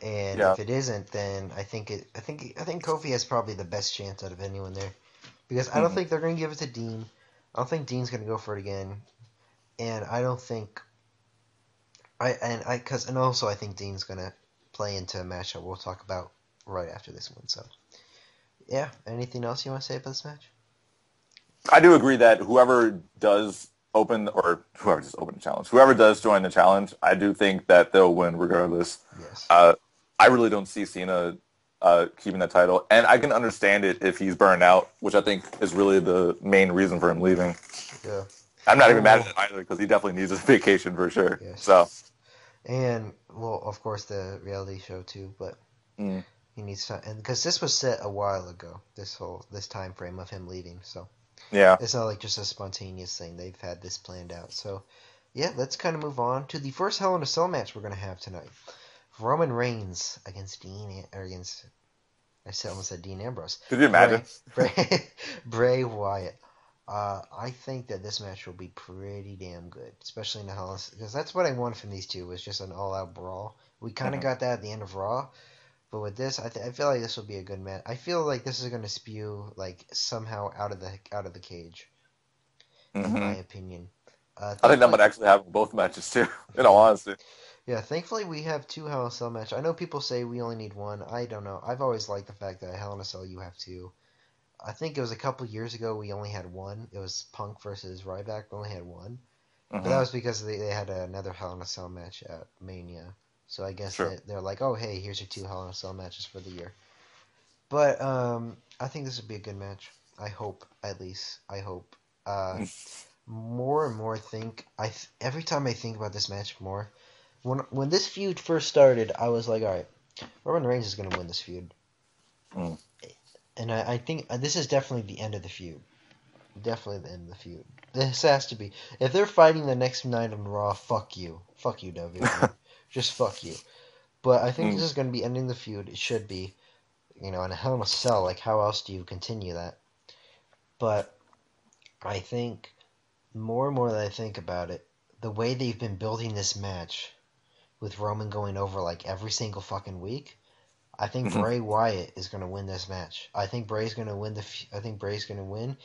And Yeah. if it isn't, then I think it. I think Kofi has probably the best chance out of anyone there because I don't Hmm. think they're going to give it to Dean. I don't think Dean's going to go for it again, and I don't think and also I think Dean's going to play into a match that we'll talk about right after this one. So yeah. Anything else you want to say about this match? I do agree that whoever does open or whoever does open the challenge, whoever does join the challenge, I do think that they'll win regardless. Yes. Uh, I really don't see Cena keeping that title, and I can understand it if he's burned out, which I think is really the main reason for him leaving. Yeah. I'm not even mad at Oh it either because he definitely needs a vacation for sure. yes. So, And well, of course the reality show too, but mm, he needs to, and because this was set a while ago, this time frame of him leaving, so yeah. it's not like just a spontaneous thing. They've had this planned out. So yeah, let's kind of move on to the first Hell in a Cell match we're gonna have tonight. Roman Reigns against almost said Dean Ambrose. Could you imagine? Bray Wyatt. I think that this match will be pretty damn good, especially in the Hell because that's what I wanted from these two was just an all-out brawl. We kind of Hmm. got that at the end of Raw, but with this, I feel like this will be a good match. I feel like this is going to spew like somehow out of the cage, in my Hmm. opinion. I think that Thankfully, might actually happen in both matches too. In all yeah, honesty. yeah. Thankfully, we have two Hell in a Cell match. I know people say we only need one. I don't know. I've always liked the fact that Hell in a Cell you have two. I think it was a couple years ago we only had one. It was Punk versus Ryback. We only had one, but that Hmm. was because they had another Hell in a Cell match at Mania. So I guess Sure. they're like, oh hey, here's your two Hell in a Cell matches for the year. But I think this would be a good match. I hope, at least. I hope. More and more think every time I think about this match more. When this feud first started, I was like, all right, Roman Reigns is gonna win this feud, Mm. and I think this is definitely the end of the feud. Definitely the end of the feud. This has to be. If they're fighting the next night on Raw, fuck you, WWE, just fuck you. But I think this Mm. is gonna be ending the feud. It should be. In a Hell in a Cell. Like, how else do you continue that? But I think more and more that I think about it, the way they've been building this match with Roman going over like every single fucking week, I think Mhm. Bray Wyatt is going to win this match. I think Bray's going to win I think Bray's going to win.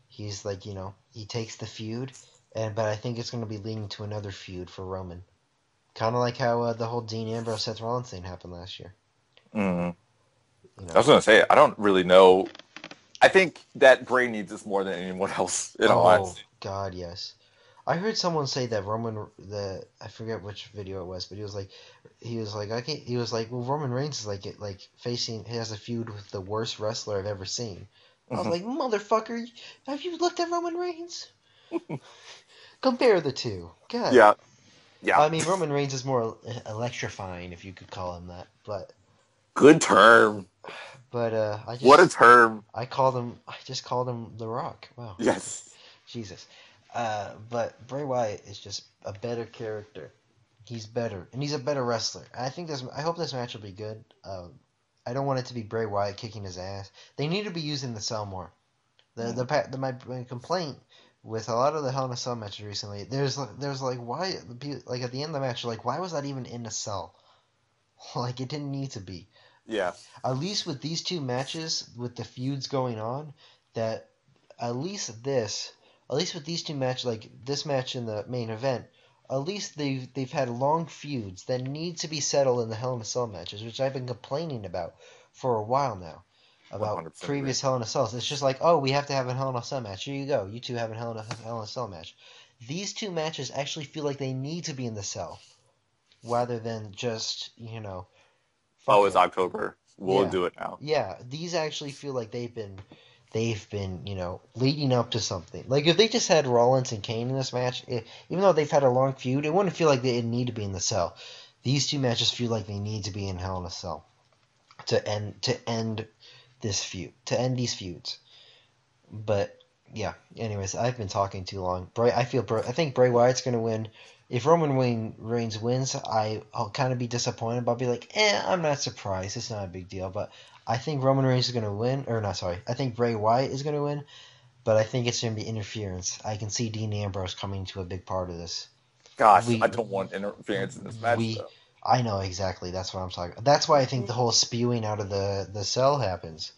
He's like, he takes the feud, but I think it's going to be leading to another feud for Roman. Kind of like how the whole Dean Ambrose Seth Rollins thing happened last year. Mm. You I know. was gonna say I don't really know. I think that Bray needs this more than anyone else. In all Oh honesty. God, yes. I heard someone say that I forget which video it was, but he was like I can't, he was like, well, Roman Reigns is like facing, he has a feud with the worst wrestler I've ever seen. I was Mhm. like, motherfucker, have you looked at Roman Reigns? Compare the two. God, Yeah. Yeah. I mean Roman Reigns is more electrifying if you could call him that, Good term. but What a term. I just called him The Rock. Wow, Yes. Jesus. But Bray Wyatt is just a better character. He's better, and he's a better wrestler. I hope this match will be good. I don't want it to be Bray Wyatt kicking his ass. They need to be using the cell more. Mm. My complaint with a lot of the Hell in a Cell matches recently, there's like why like at the end of the match, like why was that even in a cell? Like it didn't need to be. Yeah. At least with these two matches, with the feuds going on, that at least this, at least with these two matches, like this match in the main event, at least they've had long feuds that need to be settled in the Hell in a Cell matches, which I've been complaining about for a while now, about 100% agree. previous Hell in a Cells. It's just like, oh, we have to have a Hell in a Cell match. Here you go. You two have a Hell in a Cell match. These two matches actually feel like they need to be in the cell, rather than just, fuck Oh, it's it. October. We'll Yeah, do it now. yeah. These actually feel like they've been, leading up to something. Like if they just had Rollins and Kane in this match, even though they've had a long feud, it wouldn't feel like they need to be in the cell. These two matches feel like they need to be in Hell in a Cell to end this feud, to end these feuds. But yeah, anyways, I've been talking too long. I think Bray Wyatt's gonna win. If Reigns wins, I'll kind of be disappointed, but I'll be like, I'm not surprised. It's not a big deal. But I think Roman Reigns is gonna win, or not? Sorry, I think Bray Wyatt is gonna win, but I think it's gonna be interference. I can see Dean Ambrose coming to a big part of this. Gosh, I We don't want interference in this match we though. I know exactly. That's what I'm talking. That's why I think the whole spewing out of the cell happens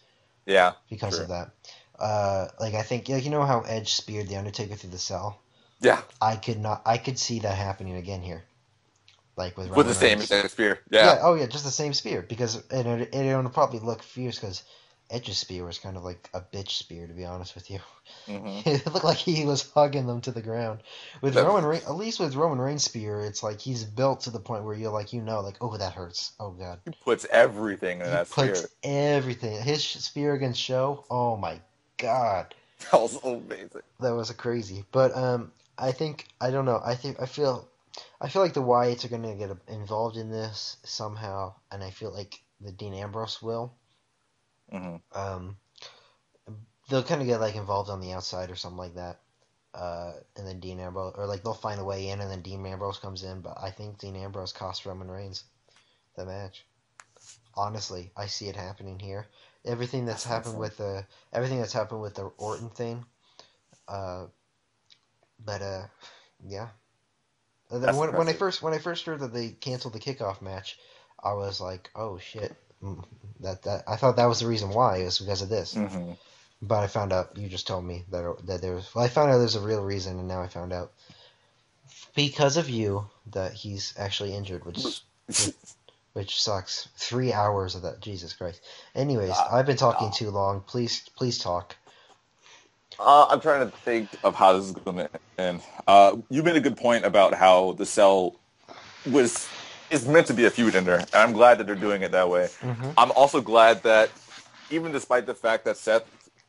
Yeah, because true. of that. Like I think, like, you know how Edge speared the Undertaker through the cell. Yeah, I could see that happening again here, like with with the Roman same Reigns. exact spear. Yeah, Yeah. oh yeah, just the same spear because it'll probably look fierce because Edge's spear was kind of like a bitch spear, to be honest with you. hmm It looked like he was hugging them to the ground. With That, Roman Reigns, at least with Roman Reigns' spear, it's like he's built to the point where you're like, like, oh, that hurts. Oh god. he puts everything in He that puts spear. everything. His spear against Show. Oh my god, That was so amazing. that was a crazy. But I think I don't know. I feel like the Wyatts are gonna get involved in this somehow, and I feel like the Dean Ambrose will. hmm Um, they'll kind of get like involved on the outside or something like that. And then Dean Ambrose, or like they'll find a way in, and then Dean Ambrose comes in. But I think Dean Ambrose costs Roman Reigns the match. Honestly, I see it happening here. Everything that's That's happened insane. with the everything that's happened with the Orton thing. Uh, but yeah. That's impressive. When I first heard that they canceled the kickoff match, I was like, oh shit. That I thought that was the reason why. It was because of this. hmm But I found out. You just told me that there was. Well, I found out there's a real reason, and now I found out because of you that he's actually injured, which sucks. 3 hours of that. Jesus Christ. Anyways, Uh, I've been talking uh, too long. Please talk. I'm trying to think of how this is going to end. You made a good point about how the cell was is meant to be a feud ender, and I'm glad that they're doing it that way. Mm-hmm. I'm also glad that even despite the fact that Seth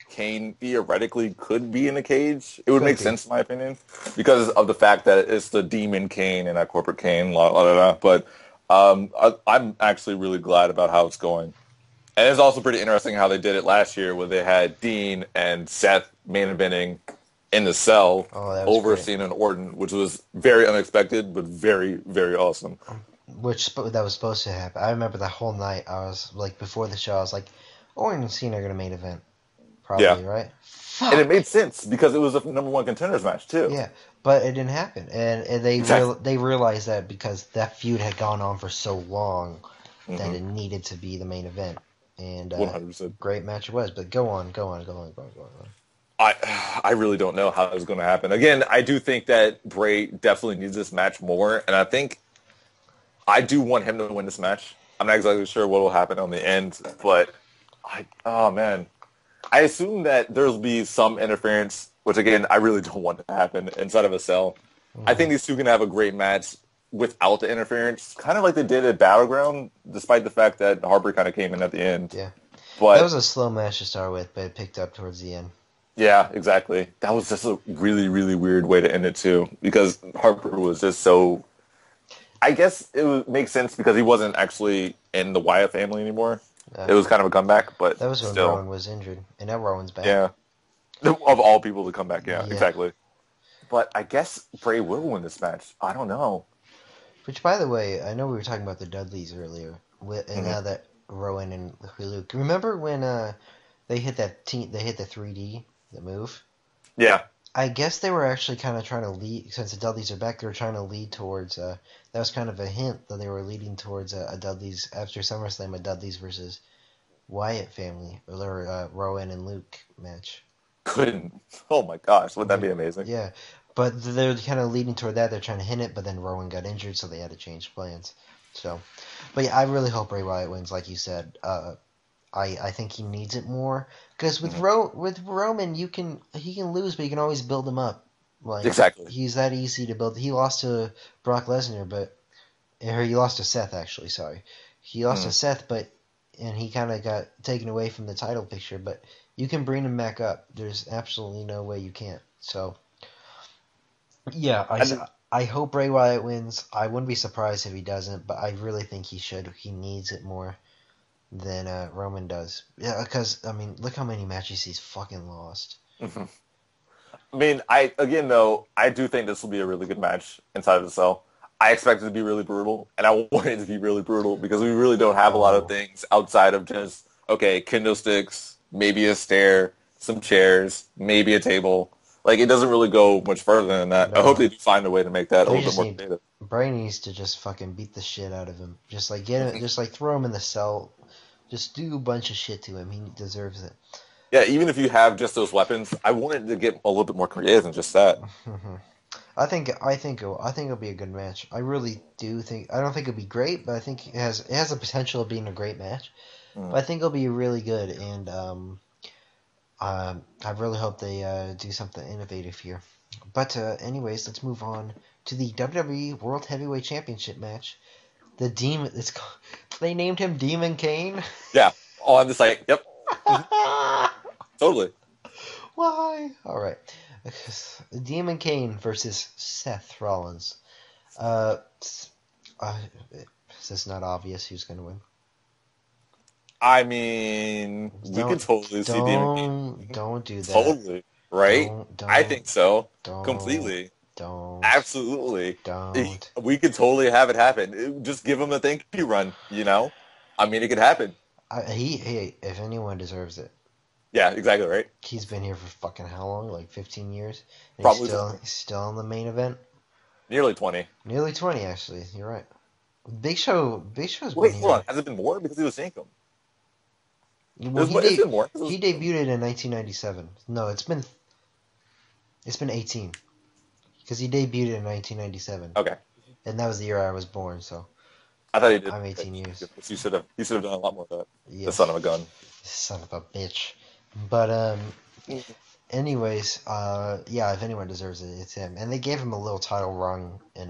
Kane theoretically could be in a cage, it would Could make be. sense in my opinion because of the fact that it's the demon Kane and not corporate Kane. La, la, la, la. But I'm actually really glad about how it's going. And it's also pretty interesting how they did it last year, where they had Dean and Seth main eventing in the cell Oh, that was over great. Cena and Orton, which was very unexpected, but very, very awesome. That was supposed to happen. I remember that whole night. I was like, before the show, I was like, Orton and Cena are gonna main event, Yeah. probably, right? And it Fuck. made sense because it was a number one contenders match, too. Yeah, but it didn't happen, and Exactly. they realized that because that feud had gone on for so long that hmm it needed to be the main event, and 100%. great match it was. But go on, go on. I really don't know how it's going to happen. Again, I do think that Bray definitely needs this match more, and I think I do want him to win this match. I'm not exactly sure what will happen on the end, but oh man, I assume that there'll be some interference, which again I really don't want to happen inside of a cell. I Hmm. think these two can have a great match without the interference, kind of like they did at Battleground, despite the fact that Harper kind of came in at the end. Yeah, that was But a slow match to start with, but it picked up towards the end. yeah, exactly. That was just a really, really weird way to end it too, because Harper was just so. I guess it would make sense because he wasn't actually in the Wyatt family anymore. Uh, It was kind of a comeback, but that was when still, Rowan was injured, and now Rowan's back. yeah. Of all people to come back, yeah, Yeah, exactly. But I guess Bray will win this match. I don't know. which, by the way, I know we were talking about the Dudleys earlier, and hmm now that Rowan and Luke. Remember when they hit the 3D, the move? Yeah, I guess they were actually kind of trying to lead, since the Dudleys are back, they were trying to lead towards, that was kind of a hint that they were leading towards a Dudleys, after SummerSlam, a Dudleys versus Wyatt family, or Rowan and Luke match. Couldn't. Oh my gosh, would that Yeah, be amazing? yeah. But they're kind of leading toward that. They're trying to hint it, but then Rowan got injured, so they had to change plans. So, but yeah, I really hope Bray Wyatt wins, like you said. I think he needs it more because Hmm. With Roman, he can lose, but you can always build him up. Like Exactly. he's that easy to build. He lost to Brock Lesnar, or he lost to Seth actually. Sorry, he lost to Mm. Seth, but and he kind of got taken away from the title picture. But you can bring him back up. There's absolutely no way you can't. So yeah, And I hope Bray Wyatt wins. I wouldn't be surprised if he doesn't, but I really think he should. He needs it more than Roman does. Yeah, because I mean, look how many matches he's fucking lost. mhm. I mean, I again though, I do think this will be a really good match inside of the cell. I expect it to be really brutal, and I want it to be really brutal because we really don't have a lot of Oh things outside of just okay, kendo sticks, maybe a stair, some chairs, maybe a table. Like it doesn't really go much further than that. I hope no, they do find a way to make that a they little bit just more need creative. Bray needs to just fucking beat the shit out of him. Just like get him, just like throw him in the cell. Just do a bunch of shit to him. He deserves it. Yeah, even if you have just those weapons, I wanted to get a little bit more creative than just that. I think it'll be a good match. I really do think. I don't think it'll be great, but I think it has the potential of being a great match. Mm. But I think it'll be really good, and I really hope they do something innovative here. But anyways, let's move on to the WWE World Heavyweight Championship match. The Demon. They named him Demon Kane. Yeah. Oh, I'm just like, yep, mhm, totally. Why? All right. Demon Kane versus Seth Rollins. Uh, uh, is this not obvious who's going to win? I mean, we could Don't, totally see Demon King. don't do that. Totally, right? Don't, I don't, think so. don't, Completely. don't, Absolutely. don't. We could totally have it happen. Just give him a thank you run, you know? I mean, it could happen. If anyone deserves it, Yeah, exactly right. he's been here for fucking how long? Like 15 years, and Probably 20. he's still in the main event. Nearly 20. Nearly 20, actually. You're right. Big Show's been Wait, hold on. here. Has it been more? Because he was Sankum. Well, It's been more. 'Cause he debuted in 1997. No, it's been 18 because he debuted in 1997, okay. and that was the year I was born. So I thought he did. I'm Okay. 18 years. He should have done a lot more of that. The Yeah, son of a gun. son of a bitch. But Mhm. anyways, yeah, if anyone deserves it, it's him. And they gave him a little title run in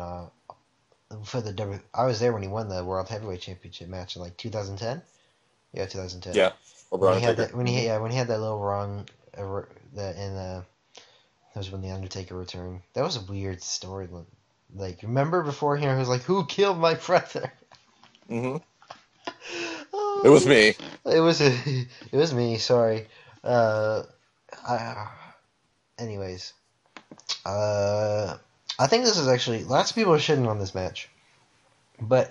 for the W. I was there when he won the World Heavyweight Championship match in like 2010. Yeah, 2010. Yeah. Over When he had Undertaker. that, when Hmm. he yeah, when he had that little run, that in that was when the Undertaker returned. That was a weird story. Like, remember before here, he was like, "Who killed my brother?" Hmm. It was Oh, me. it was me. Sorry. Uh, I, anyways, uh, I think this is actually lots of people are shitting on this match, but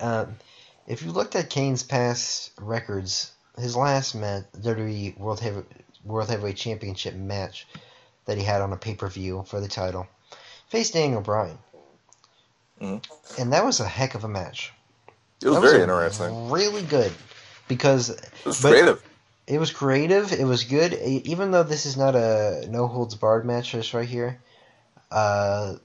if you looked at Kane's past records, his last match, WWE World Heavyweight Championship match that he had on a pay per view for the title, faced Daniel Bryan, Hmm. and that was a heck of a match. It was That was a very interesting. really good because, It was but creative. it was creative. It was good. Even though this is not a no holds barred match, just right here. Uh,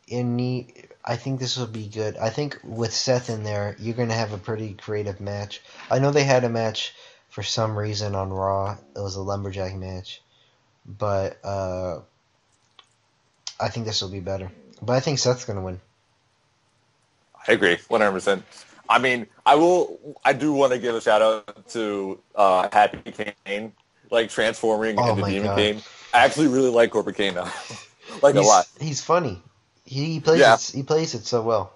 in the, I think this will be good. I think with Seth in there, you're gonna have a pretty creative match. I know they had a match for some reason on Raw. It was a lumberjack match, but I think this will be better. But I think Seth's gonna win. I agree, 100%. I mean, I do want to give a shout out to Happy Kane, like transforming Oh into my Demon god, Kane. I actually really like Corporate Kane now, like a lot. he's funny. Yeah, He plays it so well.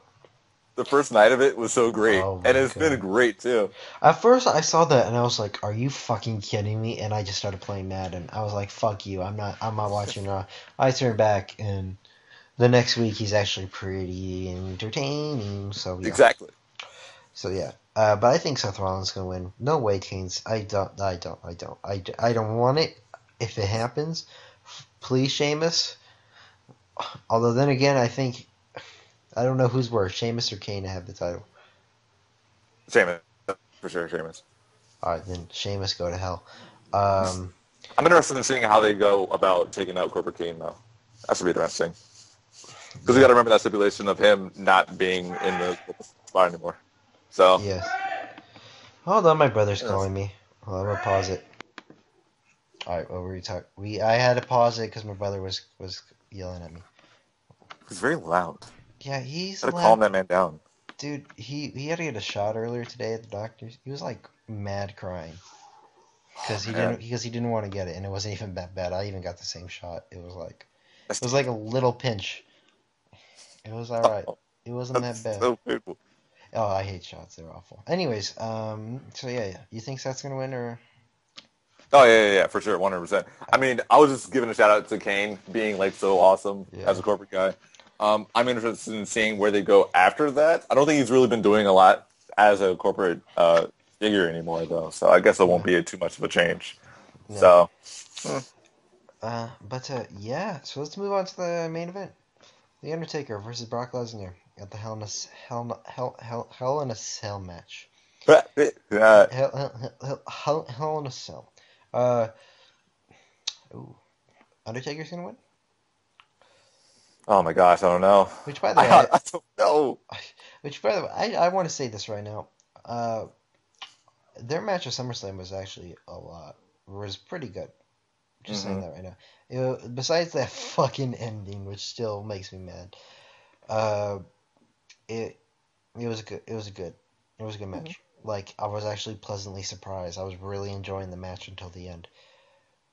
the first night of it was so great, Oh and my it's been god. great too. At first, I saw that and I was like, "Are you fucking kidding me?" And I just started playing Madden. I was like, "Fuck you! I'm not watching Raw." I turned back, and the next week he's actually pretty entertaining. So yeah, Exactly. so yeah. But I think Seth Rollins is gonna win. No way, Kane's. I don't want it. If it happens, please, Sheamus. Although then again, I don't know who's worse, Sheamus or Kane to have the title. Sheamus, for sure, Sheamus. All right, then Sheamus go to hell. Um, I'm interested in seeing how they go about taking out Corporate Kane, though. That should be interesting. Because we got Yeah. to remember that stipulation of him not being in the spot anymore. So, Yes. Hold on, my brother's yes. calling me. Hold on, I'm gonna pause it. All right, what were we talking? I had to pause it because my brother was yelling at me. He's very loud. Yeah, he's Got to calm loud, that man down. dude. He had to get a shot earlier today at the doctor's. He was like mad crying Oh, man. because he didn't want to get it, and it wasn't even that bad. I even got the same shot. That's, It was like a little pinch. It was all right. oh, It wasn't that that's bad. so painful. Oh, I hate shots. They're awful. Anyways, so yeah, you think Seth's gonna win or? Oh, yeah, for sure, 100%. I mean, I was just giving a shout out to Kane being like so awesome as Yeah, a corporate guy. I'm interested in seeing where they go after that. I don't think he's really been doing a lot as a corporate figure anymore, though. So I guess it won't yeah, be too much of a change. yeah. So, But yeah. So let's move on to the main event: The Undertaker versus Brock Lesnar at the Hell in a Cell match. uh, Hell in a Cell. Uh, ooh, Undertaker's gonna win. oh my gosh, I don't know. Which, by the I, way, I don't know. I want to say this right now. Uh, their match at SummerSlam was pretty good. Just saying Hmm. that right now. Besides that fucking ending, which still makes me mad. Uh, it it was good. It was a good match. Like I was actually pleasantly surprised. I was really enjoying the match until the end.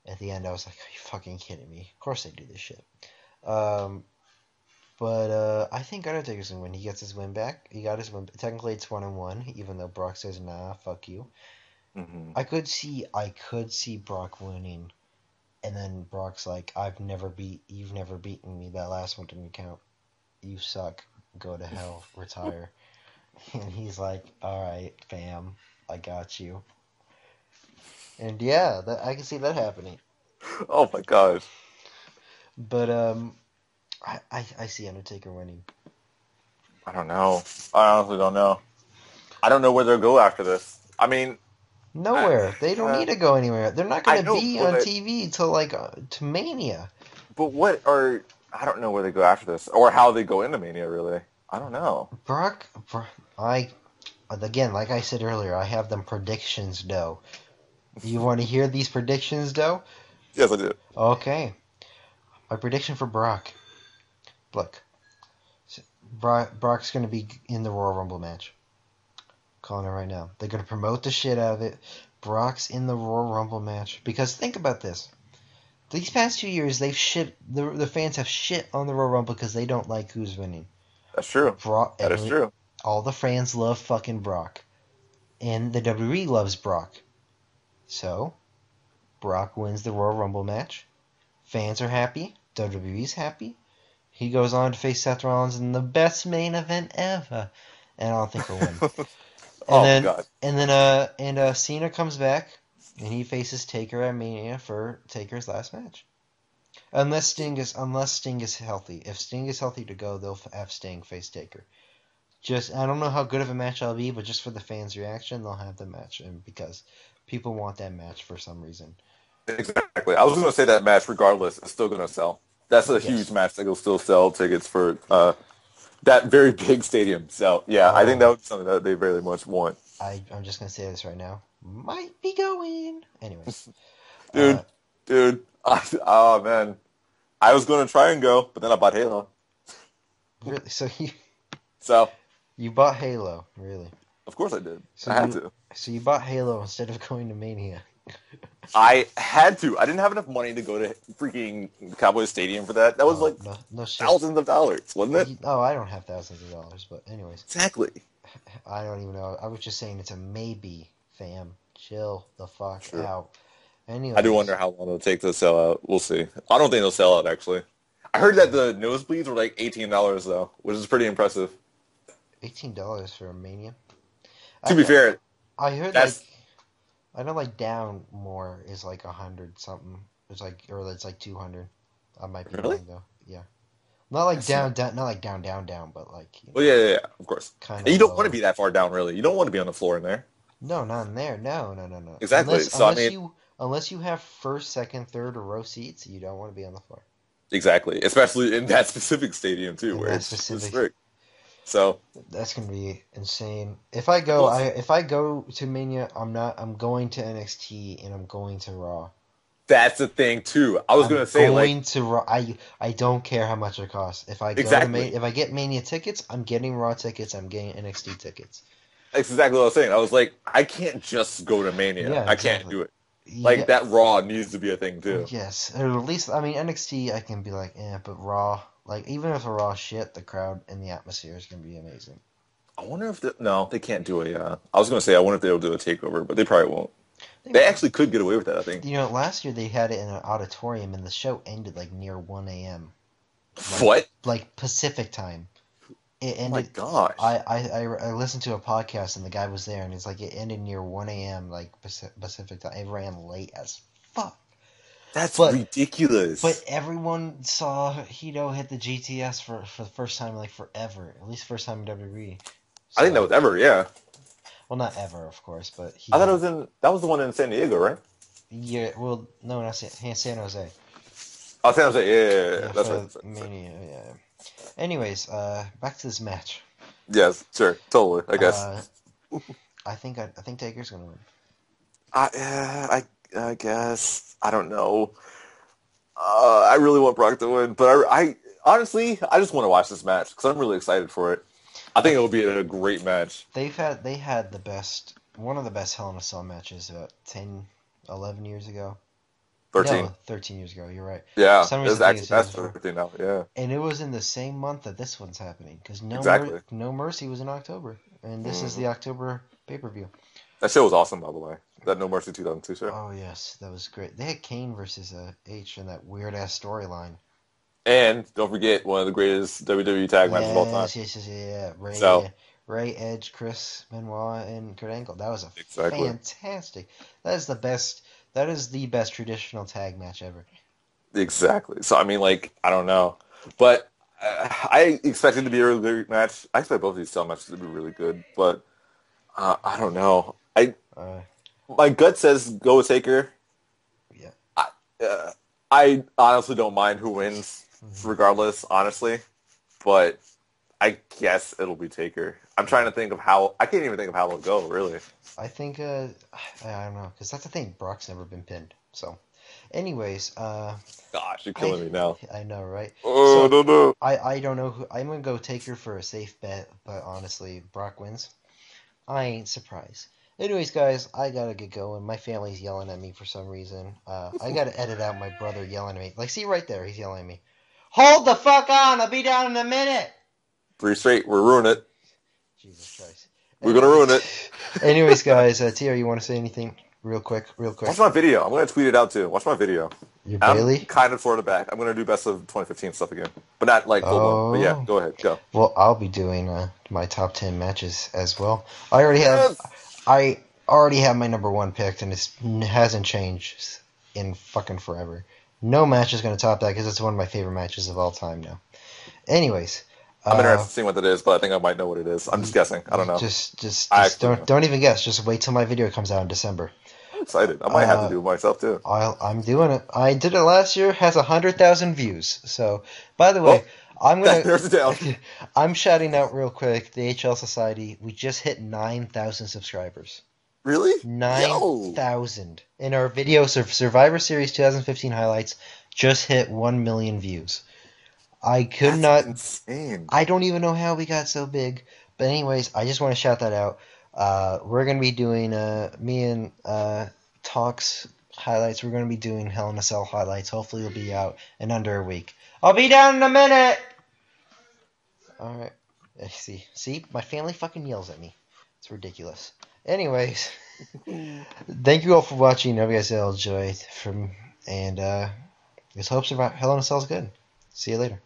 At the end, I was like, "Are you fucking kidding me? Of course they do this shit." Um, but I think Undertaker's gonna win. He gets his win back. He got his win. Technically, it's 1-1, even though Brock says, "Nah, fuck you." Hmm. I could see Brock winning, and then Brock's like, you've never beaten me. That last one didn't count. You suck. Go to hell. Retire." And he's like, "All right, fam, I got you." And yeah, I can see that happening. Oh my gosh. But I see Undertaker winning. I don't know. I honestly don't know. I don't know where they'll go after this. I mean, I, Nowhere. They don't need to go anywhere. They're not I gonna know, be on TV till to Mania. but what are I don't know where they go after this or how they go into Mania. Really, I don't know. Brock, I again, like I said earlier, I have them predictions, though. You want to hear these predictions, though? Yes, I do. Okay. My prediction for Brock. Look, Brock's gonna be in the Royal Rumble match. Calling it right now. They're gonna promote the shit out of it. Brock's in the Royal Rumble match because think about this. These past 2 years, they've shit. The fans have shit on the Royal Rumble because they don't like who's winning. That's true. Brock, That is true. all the fans love fucking Brock, and the WWE loves Brock. So Brock wins the Royal Rumble match. Fans are happy. WWE's happy. He goes on to face Seth Rollins in the best main event ever, and I don't think he'll win. And Oh my then god. Cena comes back, and he faces Taker at Mania for Taker's last match. Unless Sting is healthy. If Sting is healthy to go, they'll have Sting face Taker. Just I don't know how good of a match that'll be, but just for the fans' reaction, they'll have the match, and because people want that match for some reason. Exactly. I was going to say that match, regardless, is still going to sell. That's a huge Yes. match that will still sell tickets for that very big stadium. So yeah, I think that Oh, would be something that they very much want. I'm just gonna say this right now. Might be going. Anyways, Dude, uh, dude. Oh man, I was going to try and go, but then I bought Halo. really? So you So you bought Halo, really? of course I did. So I had you to. so you bought Halo instead of going to Mania? I had to. I didn't have enough money to go to freaking Cowboys Stadium for that. That was Oh like no, no shit. thousands of dollars, wasn't it? Oh, I don't have thousands of dollars, but anyways, Exactly. I don't even know. I was just saying it's a maybe, fam. Chill the fuck True. out. I do Anyways, wonder how long it'll take to sell out. We'll see. I don't think they'll sell out actually. I heard that the nosebleeds were like $18 though, which is pretty impressive. $18 for a Mania. To be I fair, I heard like that's I know like down more is like 100 something. It's like 200. I might be really. wrong though. Yeah. Not like That's not. not like down, but like, Well, yeah, of course. kind And of you don't want to low. be that far down, really. You don't want to be on the floor in there. No, not in there. No, no, no, no. Exactly. So I Unless mean, you Unless you have first, second, third, or row seats, you don't want to be on the floor. Exactly, especially in that specific stadium too, In where that it's specific, strict. So, that's gonna be insane. If I go, well, if I go to Mania, I'm not. I'm going to NXT and I'm going to Raw. that's the thing too. I was I'm gonna say like going to Raw. I don't care how much it costs. If I go to exactly. if I get Mania tickets, I'm getting Raw tickets. I'm getting NXT tickets. That's exactly what I was saying. I was like, I can't just go to Mania. Yeah, I can't exactly. do it. Like Yeah. that Raw needs to be a thing too. Yes, or at least I mean NXT. I can be like, but Raw, like even if a Raw shit, the crowd and the atmosphere is gonna be amazing. I wonder if no, they can't do a. I was gonna say I wonder if they'll do a takeover, but they probably won't. They They might. actually could get away with that. I think. Last year they had it in an auditorium, and the show ended like near 1 a.m. like What? like Pacific time. It Oh my ended. gosh. I listened to a podcast and the guy was there and it's like it ended near 1 a.m. like Pacific time. It ran late as fuck. That's But ridiculous. everyone saw Hito hit the GTS for the first time like forever. At least first time in WWE. I think that So was ever. Yeah. well, not ever, of course, but he I thought it hit was it. in. That was the one in San Diego, right? Yeah, well, no, not San Jose. Oh, San Jose. Yeah. Yeah, That's right. for Mania. Yeah. Anyways, back to this match. Yes, sure, totally. I guess. Uh, I think Taker's gonna win. I guess. I don't know. I really want Brock to win, but I honestly, I just want to watch this match because I'm really excited for it. I think I, it'll be a great match. they had the best one of the best Hell in a Cell matches about 10, 11 years ago. 13. No, 13 years ago. You're right. For Yeah, some it's reason, I think actually it's past 2004. 13 now. Yeah, And it was in the same month that this one's happening because exactly. No Mercy was in October, and this is Hmm. the October pay-per-view. That show was awesome, by the way. That No Mercy 2002 show. Oh yes, that was great. They had Kane versus H in that weird ass storyline. And don't forget one of the greatest WWE tag matches of all time. Yeah. So Ray, Edge, Chris Benoit, and Kurt Angle. That was a exactly, fantastic. That is the best. That is the best traditional tag match ever. exactly. So I mean, like, I don't know, but I expect it to be a really good match. I expect both of these style matches to be really good, but I don't know. Uh, My gut says go with Taker. yeah. I, I honestly don't mind who wins, Mhm. regardless, honestly. But I guess it'll be Taker. I'm trying to think of how. I can't even think of how it'll go, really. I think I don't know because that's the thing. Brock's never been pinned. So, anyways, Gosh, you're I killing me now. I know, right? Oh, So no, no. I don't know who I'm gonna go Taker for a safe bet, but honestly, Brock wins. I ain't surprised. Anyways, guys, I gotta get going. My family's yelling at me for some reason. I gotta edit out my brother yelling at me. Like, see right there, he's yelling at me. Hold the fuck on! I'll be down in a minute. 3 straight. We're ruining it. Jesus Christ. We're gonna ruin Anyways, it. anyways, guys, TR, you want to say anything real quick? Real quick. Watch my video. I'm gonna tweet it out too. Watch my video. Your I'm Bailey? kind of sort of back. I'm gonna do best of 2015 stuff again, but not like full blown. But yeah, Oh, go ahead, go. well, I'll be doing my top 10 matches as well. I already have Yes. I already have my number one picked, and it hasn't changed in fucking forever. No match is going to top that because it's one of my favorite matches of all time now. Anyways, I'm uh, interested in seeing what that is, but I think I might know what it is. I'm just guessing. I don't know. I just actually know. don't even guess. Just wait till my video comes out in December. I'm excited. I might have to Uh, do it myself too. I'm doing it. I did it last year. Has 100,000 views. So, by the way, Oh, I'm gonna. there's it down. I'm shouting out real quick. The HL Society. We just hit 9,000 subscribers. Really? Yo, 9,000. And our video Survivor Series 2015 highlights just hit 1 million views. I could that's not. insane. I don't even know how we got so big. But anyways, I just want to shout that out. We're gonna be doing me and Talks highlights. We're gonna be doing Hell in a Cell highlights. Hopefully, it'll be out in under a week. I'll be down in a minute. All right. See, my family fucking yells at me. It's ridiculous. Anyways, thank you all for watching. I hope you guys all enjoyed. And just hope Hell in a Cell's good. See you later.